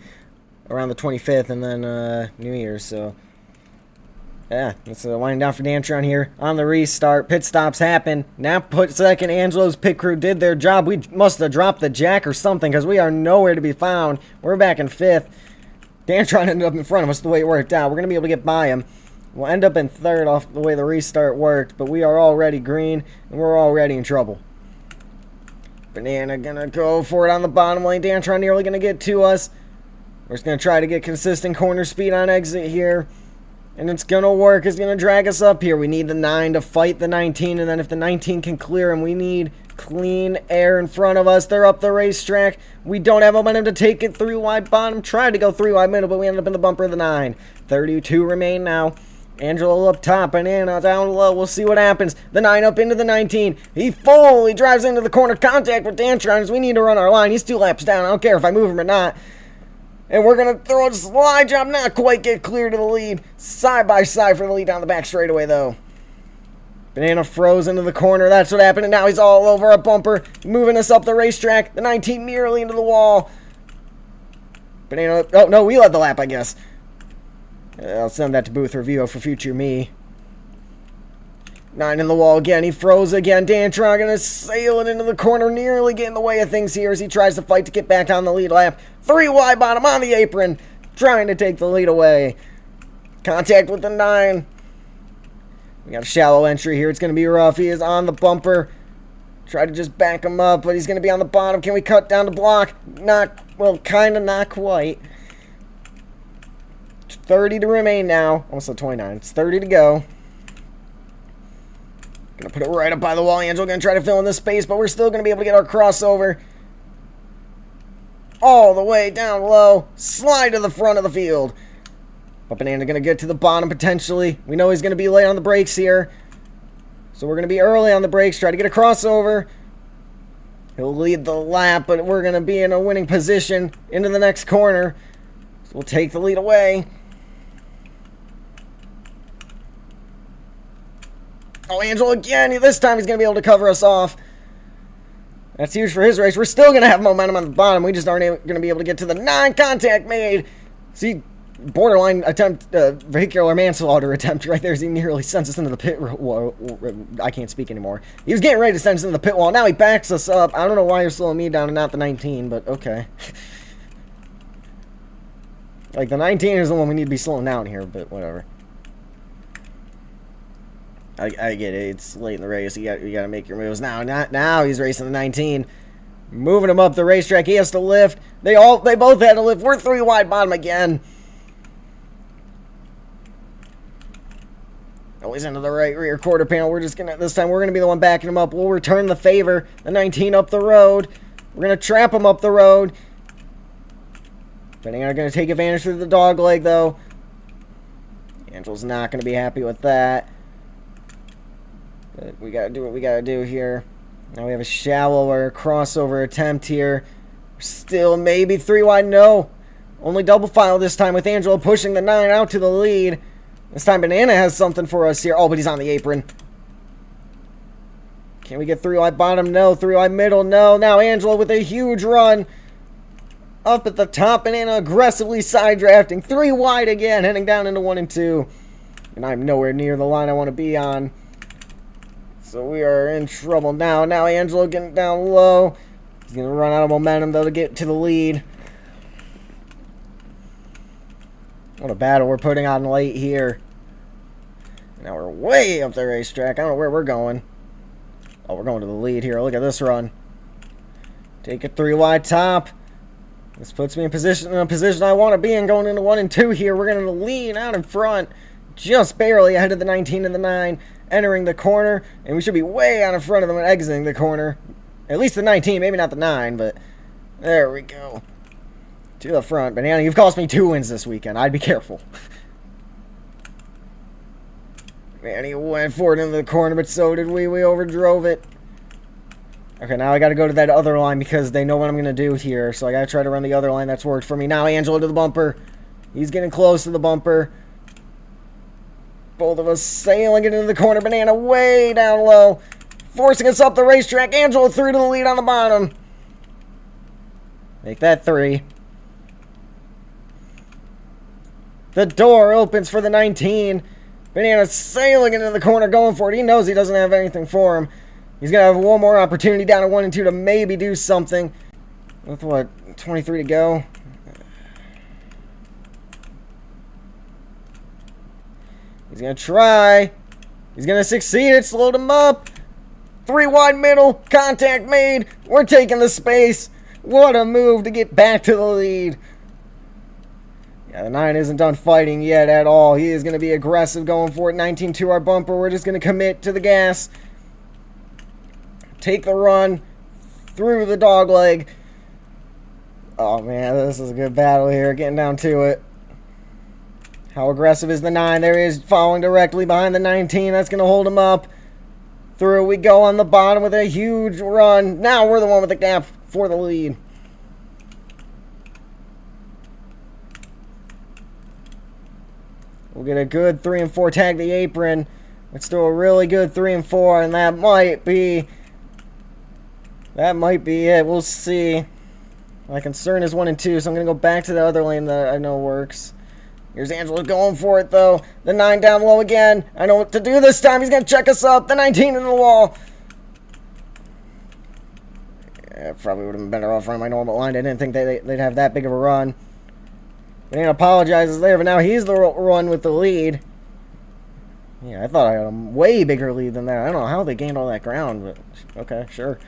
around the 25th, and then New Year's. So Yeah, it's winding down for Dantron here on the restart. Pit stops happen. Now put second. Angelo's pit crew did their job. We must have dropped the jack or something because we are nowhere to be found. We're back in fifth. Dantron ended up in front of us the way it worked out. We're going to be able to get by him. We'll end up in third off the way the restart worked, but we are already green and we're already in trouble. Banana going to go for it on the bottom lane. Dantron nearly going to get to us. We're just going to try to get consistent corner speed on exit here. And it's going to work. It's going to drag us up here. We need the 9 to fight the 19. And then if the 19 can clear him, we need clean air in front of us. They're up the racetrack. We don't have momentum to take it 3 wide bottom. Tried to go 3 wide middle, but we ended up in the bumper of the 9. 32 remain now. Angelo up top. Banana down low. We'll see what happens. The 9 up into the 19. He fully drives into the corner. Contact with Dantron as we need to run our line. He's 2 laps down. I don't care if I move him or not. And we're going to throw a slide job, not quite get clear to the lead. Side by side for the lead down the back straightaway, though. Banana froze into the corner. That's what happened, and now he's all over a bumper, moving us up the racetrack. The 19 nearly into the wall. Banana, oh, no, we led the lap, I guess. I'll send that to Booth Review for future me. 9 in the wall again. He froze again. Dantron gonna sail it into the corner, nearly get in the way of things here as he tries to fight to get back on the lead lap. 3 wide bottom on the apron, trying to take the lead away. Contact with the 9. We got a shallow entry here. It's gonna be rough. He is on the bumper. Try to just back him up, but he's gonna be on the bottom. Can we cut down the block? Not, well, kinda, not quite. 30 to remain now. Almost at 29. It's 30 to go. Gonna put it right up by the wall. Angelo gonna try to fill in this space, but we're still gonna be able to get our crossover. All the way down low. Slide to the front of the field. But Banana gonna get to the bottom potentially. We know he's gonna be late on the brakes here. So we're gonna be early on the brakes. Try to get a crossover. He'll lead the lap, but we're gonna be in a winning position into the next corner. So we'll take the lead away. Oh, Angelo again. This time he's going to be able to cover us off. That's huge for his race. We're still going to have momentum on the bottom. We just aren't going to be able to get to the 9. Contact made. See, borderline attempt, vehicular manslaughter attempt right there as he nearly sends us into the pit wall. I can't speak anymore. He was getting ready to send us into the pit wall. Now he backs us up. I don't know why you're slowing me down and not the 19, but okay. Like, the 19 is the one we need to be slowing down here, but whatever. I get it. It's late in the race. You got to make your moves now. Not now. He's racing the 19, moving him up the racetrack. He has to lift. They both had to lift. We're 3 wide bottom again. Always into the right rear quarter panel. We're just gonna this time we're gonna be the one backing him up. We'll return the favor. The 19 up the road. We're gonna trap him up the road. Banana gonna take advantage through the dog leg though. Angelo's not gonna be happy with that. But we gotta do what we gotta do here. Now we have a shallower crossover attempt here. Still maybe 3 wide. No. Only double file this time with Angelo pushing the 9 out to the lead. This time Banana has something for us here. Oh, but he's on the apron. Can we get 3 wide bottom? No. 3 wide middle? No. Now Angelo with a huge run. Up at the top. Banana aggressively side drafting. 3 wide again. Heading down into 1 and 2. And I'm nowhere near the line I want to be on. So we are in trouble now. Now Angelo getting down low. He's going to run out of momentum, though, to get to the lead. What a battle we're putting on late here. Now we're way up the racetrack. I don't know where we're going. Oh, we're going to the lead here. Look at this run. Take a 3 wide top. This puts me in a position I want to be in going into 1 and 2 here. We're going to lean out in front. Just barely ahead of the 19 and the 9. Entering the corner, and we should be way out in front of them and exiting the corner. At least the 19, maybe not the 9, but there we go. To the front. Banana, you've cost me 2 wins this weekend. I'd be careful. Man, he went forward into the corner, but so did we. We overdrove it. Okay, now I got to go to that other line because they know what I'm going to do here. So I got to try to run the other line that's worked for me. Now Angelo to the bumper. He's getting close to the bumper. Both of us sailing it into the corner. Banana way down low. Forcing us up the racetrack. Angelo through to the lead on the bottom. Make that 3. The door opens for the 19. Banana's sailing into the corner, going for it. He knows he doesn't have anything for him. He's going to have one more opportunity down at 1 and 2 to maybe do something. With what, 23 to go? He's going to try. He's going to succeed. It slowed him up. 3 wide middle. Contact made. We're taking the space. What a move to get back to the lead. Yeah, the 9 isn't done fighting yet at all. He is going to be aggressive going for it. 19-2 our bumper. We're just going to commit to the gas. Take the run through the dog leg. Oh, man, this is a good battle here. Getting down to it. How aggressive is the 9? There he is, following directly behind the 19. That's going to hold him up. Through we go on the bottom with a huge run. Now we're the one with the gap for the lead. We'll get a good 3 and 4 tag the apron. It's still a really good 3 and 4, and that might be it. We'll see. My concern is 1 and 2, so I'm going to go back to the other lane that I know works. Here's Angelo going for it, though. The 9 down low again. I know what to do this time. He's going to check us up. The 19 in the wall. Yeah, probably would have been better off running my normal line. I didn't think they'd have that big of a run. Banana apologizes there, but now he's the one with the lead. Yeah, I thought I had a way bigger lead than that. I don't know how they gained all that ground, but okay, sure.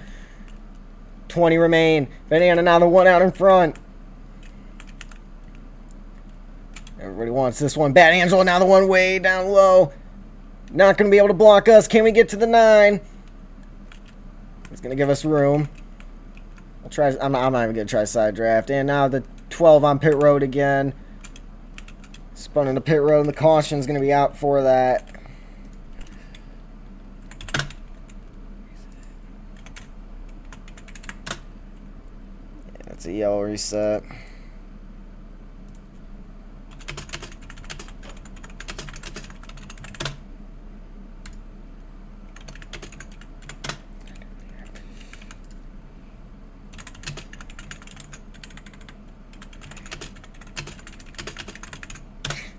20 remain. Banana now the one out in front. Everybody wants this one. Bad Angelo now the one way down low. Not going to be able to block us. Can we get to the 9? He's going to give us room. I'm not even going to try side draft. And now the 12 on pit road again. Spun into pit road, and the caution's going to be out for that. Yeah, that's a yellow reset.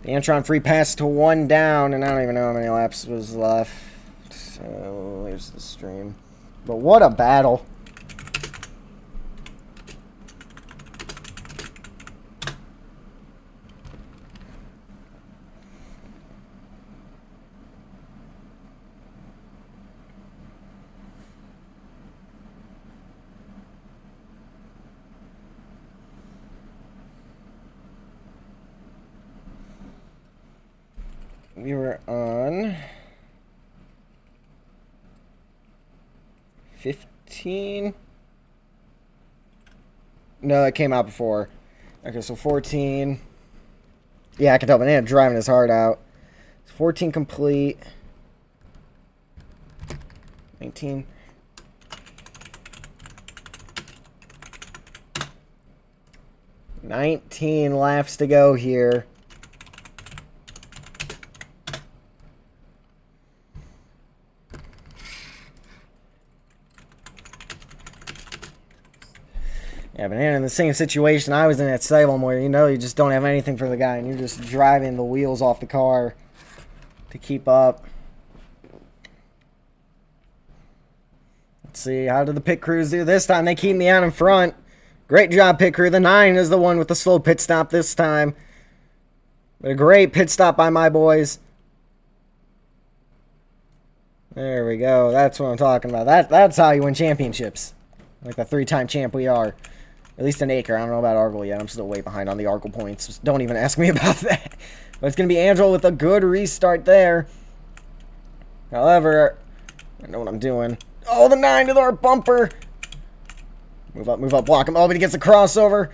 The Antron free pass to 1 down, and I don't even know how many laps was left. So, there's the stream. But what a battle. We were on 15. No, it came out before. Okay, so 14. Yeah, I can tell Banana driving his heart out. 14 complete. 19. $19 laps to go here. Yeah, Banana in the same situation I was in at Salem, where you just don't have anything for the guy and you're just driving the wheels off the car to keep up. Let's see, how did the pit crews do this time? They keep me out in front. Great job, pit crew. The 9 is the one with the slow pit stop this time. But a great pit stop by my boys. There we go. That's what I'm talking about. That's how you win championships. Like the 3-time champ we are. At least in ACRE. I don't know about Argle yet. I'm still way behind on the Argle points. Just don't even ask me about that. But it's going to be Angelo with a good restart there. However, I know what I'm doing. Oh, the 9 to our bumper. Move up, block him. Oh, but he gets a crossover.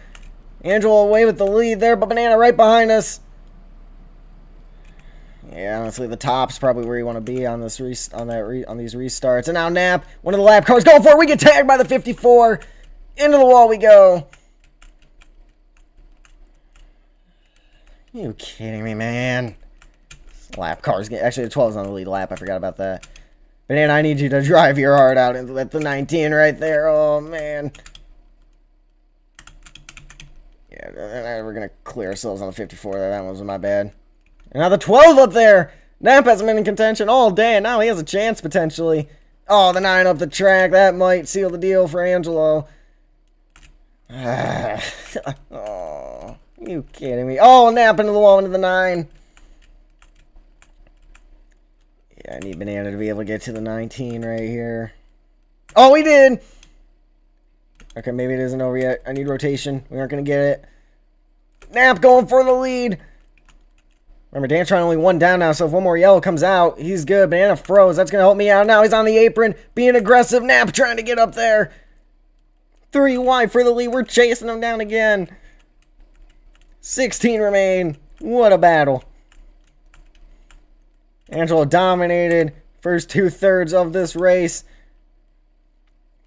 Angelo away with the lead there, but Banana right behind us. Yeah, honestly, the top's probably where you want to be on this on these restarts. And now Knapp, one of the lap cars, go for it. We get tagged by the 54. Into the wall we go. You kidding me, man? Lap cars get actually the 12's on the lead lap. I forgot about that. Banana, I need you to drive your heart out and let the 19 right there. Oh man. Yeah, we're gonna clear ourselves on the 54. That was my bad. And now the 12 up there. Nap hasn't been in contention all day, and now he has a chance, potentially. Oh, the 9 up the track. That might seal the deal for Angelo. Oh, you kidding me? Oh, Nap into the wall into the 9. Yeah, I need Banana to be able to get to the 19 right here. Oh, we did! Okay, maybe it isn't over yet. I need rotation. We aren't going to get it. Nap going for the lead. Remember, Dantron only 1 down now, so if one more yellow comes out, he's good. Banana froze. That's going to help me out. Now he's on the apron, being aggressive. Nap trying to get up there. 3 wide for the lead. We're chasing him down again. 16 remain. What a battle. Angelo dominated first 2/3 of this race.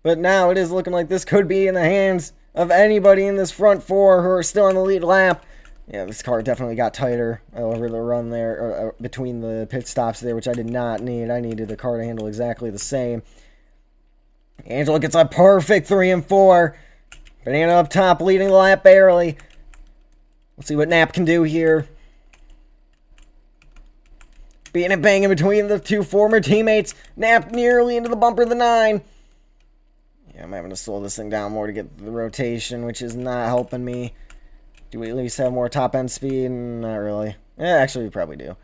But now it is looking like this could be in the hands of anybody in this front 4 who are still on the lead lap. Yeah, this car definitely got tighter over the run there, or between the pit stops there, which I did not need. I needed the car to handle exactly the same. Angelo gets a perfect 3 and 4. Banana up top, leading the lap barely. Let's see what Nap can do here. Beating and banging between the 2 former teammates. Nap nearly into the bumper of the 9. Yeah, I'm having to slow this thing down more to get the rotation, which is not helping me. Do we at least have more top-end speed? Not really. Yeah, actually, we probably do.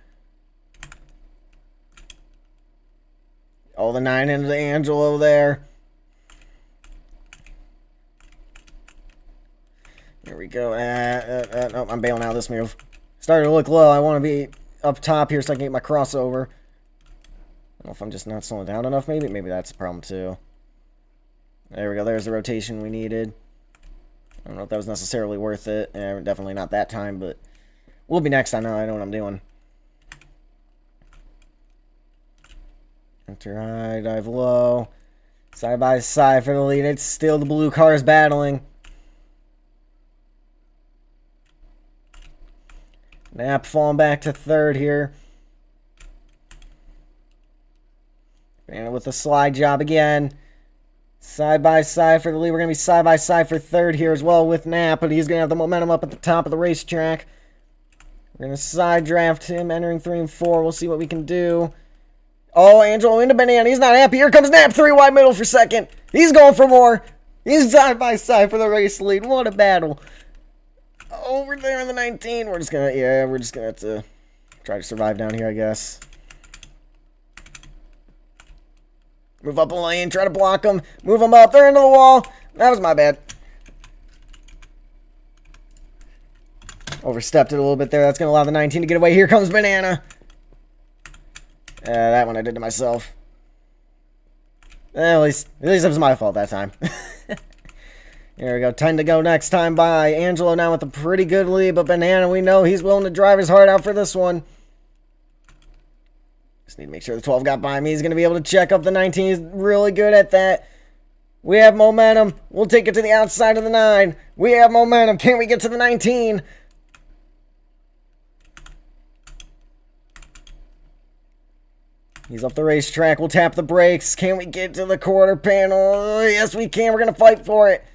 Oh, the 9 into the Angelo there. Here we go. No, I'm bailing out this move. Starting to look low. I want to be up top here so I can get my crossover. I don't know if I'm just not slowing down enough, maybe. Maybe that's the problem, too. There we go. There's the rotation we needed. I don't know if that was necessarily worth it. Definitely not that time, but we'll be next. I know what I'm doing. Enter high, dive low. Side by side for the lead. It's still the blue cars battling. Nap falling back to 3rd here. And with the slide job again. Side by side for the lead. We're going to be side by side for 3rd here as well with Nap, but he's going to have the momentum up at the top of the racetrack. We're going to side draft him, entering 3 and 4. We'll see what we can do. Oh, Angelo into Banana. He's not happy. Here comes Nap. 3 wide middle for 2nd. He's going for more. He's side by side for the race lead. What a battle. Over there in the 19. We're just going to have to try to survive down here, I guess. Move up a lane, try to block them. Move them up. They're into the wall. That was my bad. Overstepped it a little bit there. That's going to allow the 19 to get away. Here comes Banana. That one I did to myself. At least it was my fault that time. Here we go. 10 to go next time by. Angelo now with a pretty good lead, but Banana, we know he's willing to drive his heart out for this one. Just need to make sure the 12 got by me. He's going to be able to check up the 19. He's really good at that. We have momentum. We'll take it to the outside of the 9. We have momentum. Can we get to the 19? He's up the racetrack. We'll tap the brakes. Can we get to the quarter panel? Oh, yes, we can. We're going to fight for it.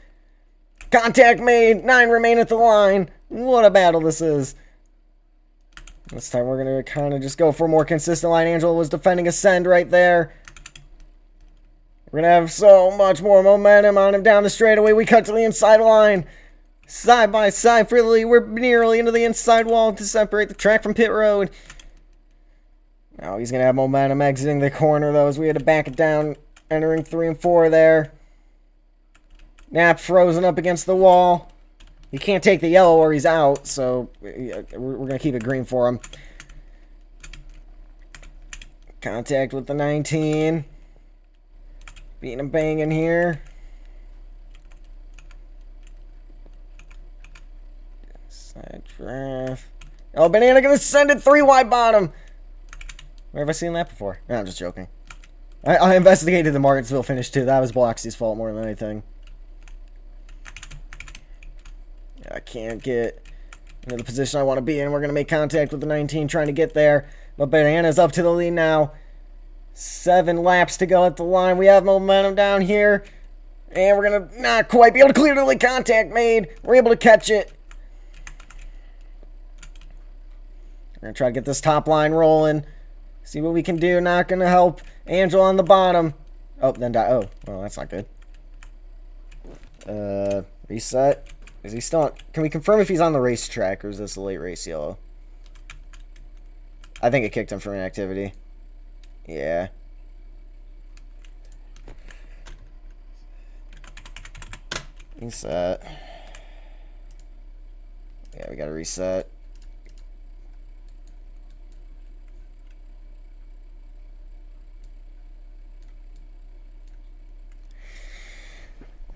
Contact made. 9 remain at the line. What a battle this is. This time we're going to kind of just go for a more consistent line. Angelo was defending Ascend right there. We're going to have so much more momentum on him down the straightaway. We cut to the inside line. Side by side for the lead. We're nearly into the inside wall to separate the track from pit road. Now he's going to have momentum exiting the corner, though, as we had to back it down, entering 3 and 4 there. Nap frozen up against the wall. He can't take the yellow or he's out, so we're going to keep it green for him. Contact with the 19. Beating and banging here. Side draft. Oh, Banana going to send it 3 wide bottom. Where have I seen that before? No, I'm just joking. I investigated the Martinsville finish, too. That was Bloxy's fault more than anything. I can't get into the position I want to be in. We're going to make contact with the 19, trying to get there. But Banana's up to the lead now. 7 laps to go at the line. We have momentum down here. And we're going to not quite be able to clear the lead. Contact made. We're able to catch it. We're going to try to get this top line rolling. See what we can do. Not gonna help Angel on the bottom. Oh, then die. Oh, well, that's not good. Reset. Is he still on? Can we confirm if he's on the racetrack, or is this a late race yellow? I think it kicked him for inactivity. Yeah. Reset. Yeah, we gotta reset.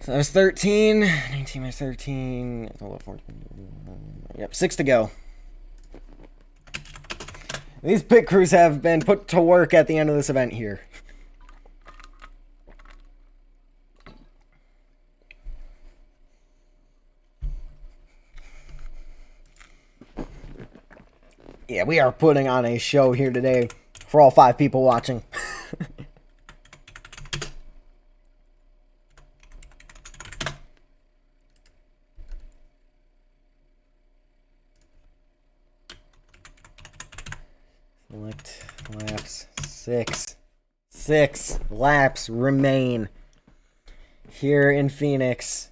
So that was 13. 19 minus 13. Yep, 6 to go. These pit crews have been put to work at the end of this event here. Yeah, we are putting on a show here today for all 5 people watching. Select laps. 6. 6 laps remain here in Phoenix.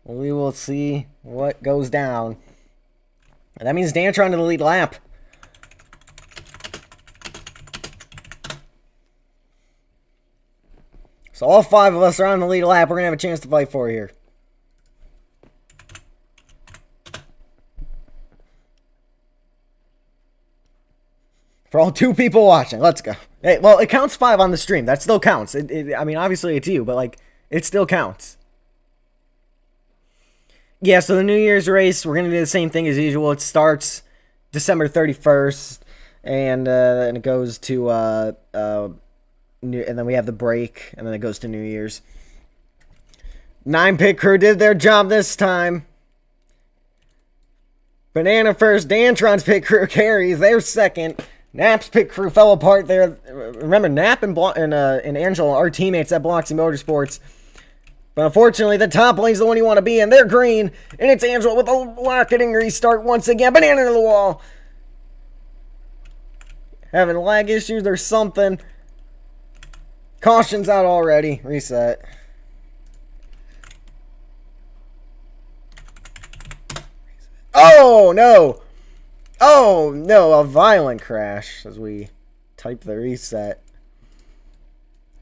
We will see what goes down. And that means Dan trying to the lead lap. So all 5 of us are on the lead lap. We're going to have a chance to fight for here. For all 2 people watching, let's go. Hey, well, it counts 5 on the stream. That still counts. I mean, obviously it's you, but, like, it still counts. Yeah, so the New Year's race, we're going to do the same thing as usual. It starts December 31st, and it goes to, and then we have the break, and then it goes to New Year's. 9 pit crew did their job this time. Banana first, Dantron's pit crew carries, they're second. Nap's pit crew fell apart there. Remember, Nap and Angela are teammates at Biloxi Motorsports. But unfortunately, the top lane's the one you want to be in. They're green, and it's Angela with a rocketing restart once again. Banana to the wall. Having lag issues or something. Caution's out already. Reset. Oh, no. Oh, no. A violent crash as we type the reset.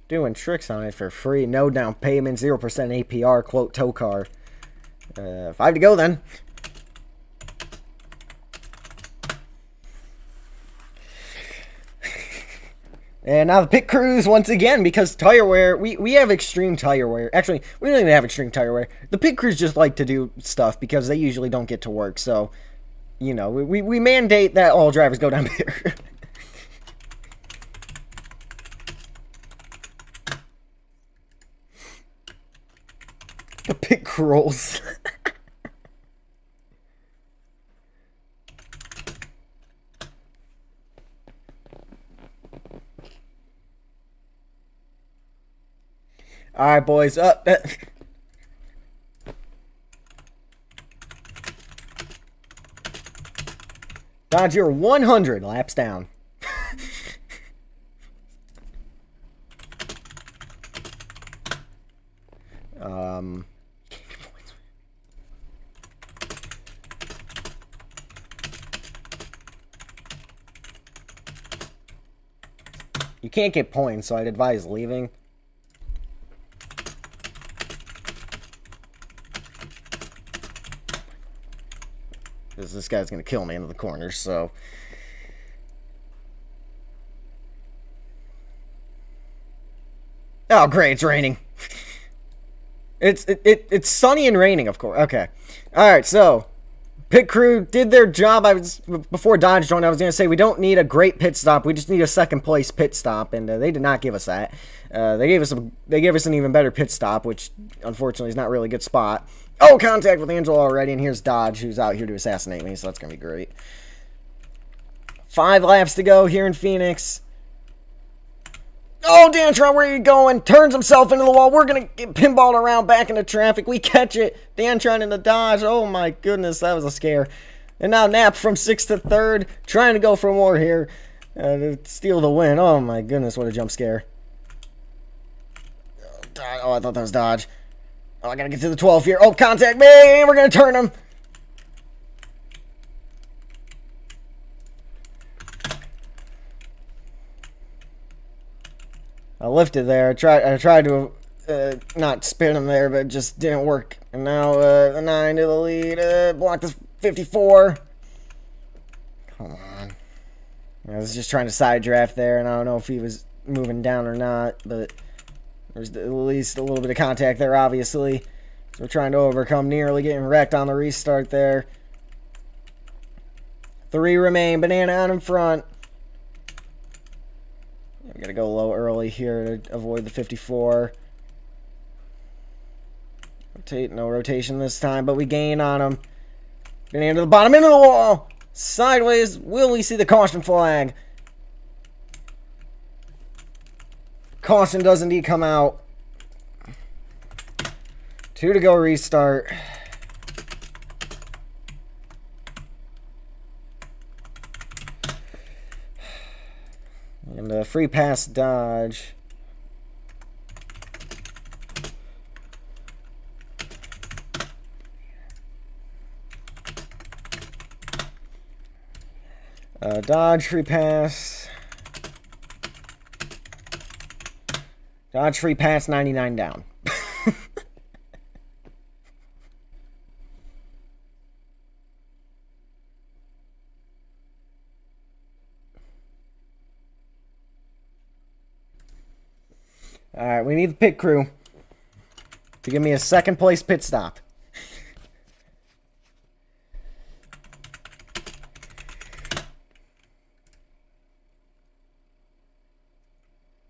Doing tricks on it for free. No down payment. 0% APR. Quote tow car. 5 to go then. And now the pit crews once again, because tire wear, we have extreme tire wear. Actually, we don't even have extreme tire wear. The pit crews just like to do stuff because they usually don't get to work. So, you know, we mandate that all drivers go down here. The pit crawls. All right, boys. Up. Dodge, you're 100 laps down. You can't get points, so I'd advise leaving. Because this guy's going to kill me into the corner, so... Oh, great, it's raining. It's sunny and raining, of course. Okay. Alright, so... Pit crew did their job. Before Dodge joined, I was going to say we don't need a great pit stop. We just need a second place pit stop, and they did not give us that. They gave us an even better pit stop, which unfortunately is not really a good spot. Oh, contact with Angela already, and here's Dodge, who's out here to assassinate me, so that's going to be great. 5 laps to go here in Phoenix. Oh, Dantron, where are you going? Turns himself into the wall. We're going to get pinballed around back into traffic. We catch it. Dantron in the Dodge. Oh, my goodness. That was a scare. And now Nap from 6th to 3rd. Trying to go for more here. To steal the win. Oh my goodness, what a jump scare. Oh, I thought that was dodge. Oh, I gotta get to the 12 here. Oh, contact me! We're gonna turn him! I lifted there. I tried to not spin him there, but it just didn't work. And now the 9 to the lead. Block this 54. Come on. I was just trying to side draft there, and I don't know if he was moving down or not, but there's at least a little bit of contact there, obviously. So we're trying to overcome nearly getting wrecked on the restart there. 3 remain. Banana out in front. We gotta go low early here to avoid the 54. Rotate, no rotation this time, but we gain on him. Banana to the bottom, into the wall! Sideways, will we see the caution flag? Caution does indeed come out. 2 to go restart. And a free pass dodge. Dodge, free pass. Dodge, free pass, 99 down. Alright, we need the pit crew to give me a second place pit stop.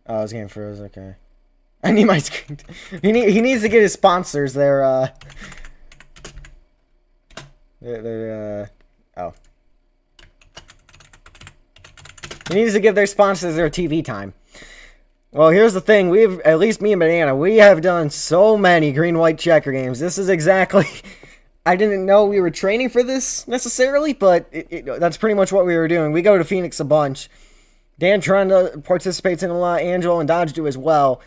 Oh, his game froze, okay. I need my screen. He needs to get his sponsors their, oh. He needs to give their sponsors their TV time. Well, here's the thing. At least me and Banana, we have done so many green-white checker games. This is exactly... I didn't know we were training for this necessarily, but that's pretty much what we were doing. We go to Phoenix a bunch. Dan Trunda participates in a lot. Angelo and Dodge do as well.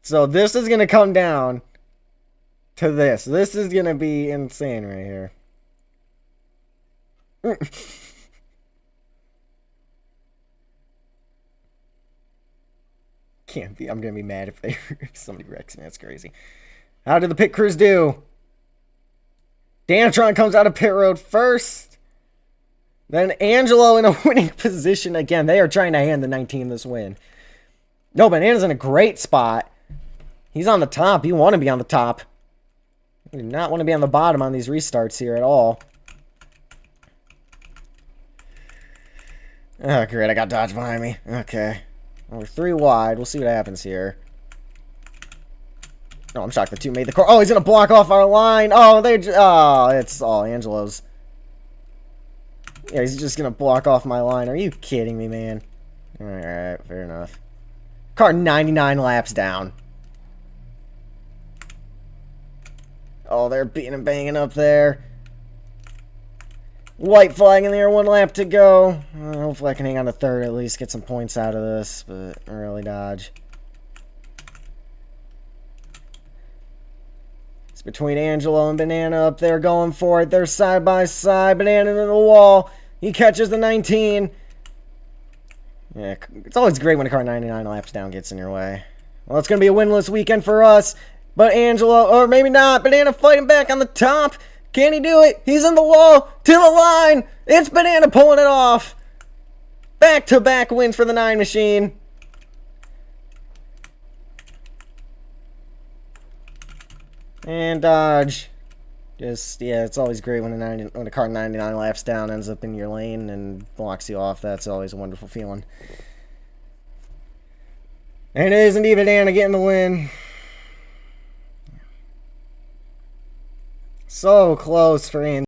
So this is going to come down to this. This is going to be insane right here. Can't be. I'm going to be mad if somebody wrecks me. That's crazy. How did the pit crews do? Danatron comes out of pit road first. Then Angelo in a winning position again. They are trying to hand the 19 this win. No, Banana's in a great spot. He's on the top. You want to be on the top. You do not want to be on the bottom on these restarts here at all. Oh, great. I got Dodge behind me. Okay. Well, we're 3 wide. We'll see what happens here. Oh, I'm shocked the 2 made the car. Oh, he's going to block off our line. Oh, it's all Angelo's. Yeah, he's just going to block off my line. Are you kidding me, man? Alright, fair enough. Car 99 laps down. Oh, they're beating and banging up there. White flag in there, 1 lap to go. Hopefully I can hang on to 3rd at least, get some points out of this, but really Dodge. It's between Angelo and Banana up there going for it. They're side by side. Banana into the wall. He catches the 19. Yeah, it's always great when a car 99 laps down gets in your way. Well, it's going to be a winless weekend for us. But Angelo, or maybe not, Banana fighting back on the top. Can he do it? He's in the wall, to the line. It's Banana pulling it off. Back-to-back wins for the 9 machine. And Dodge. Just, yeah, it's always great when a car 99 laps down ends up in your lane and blocks you off. That's always a wonderful feeling. And it is indeed Banana getting the win. So close for Andy.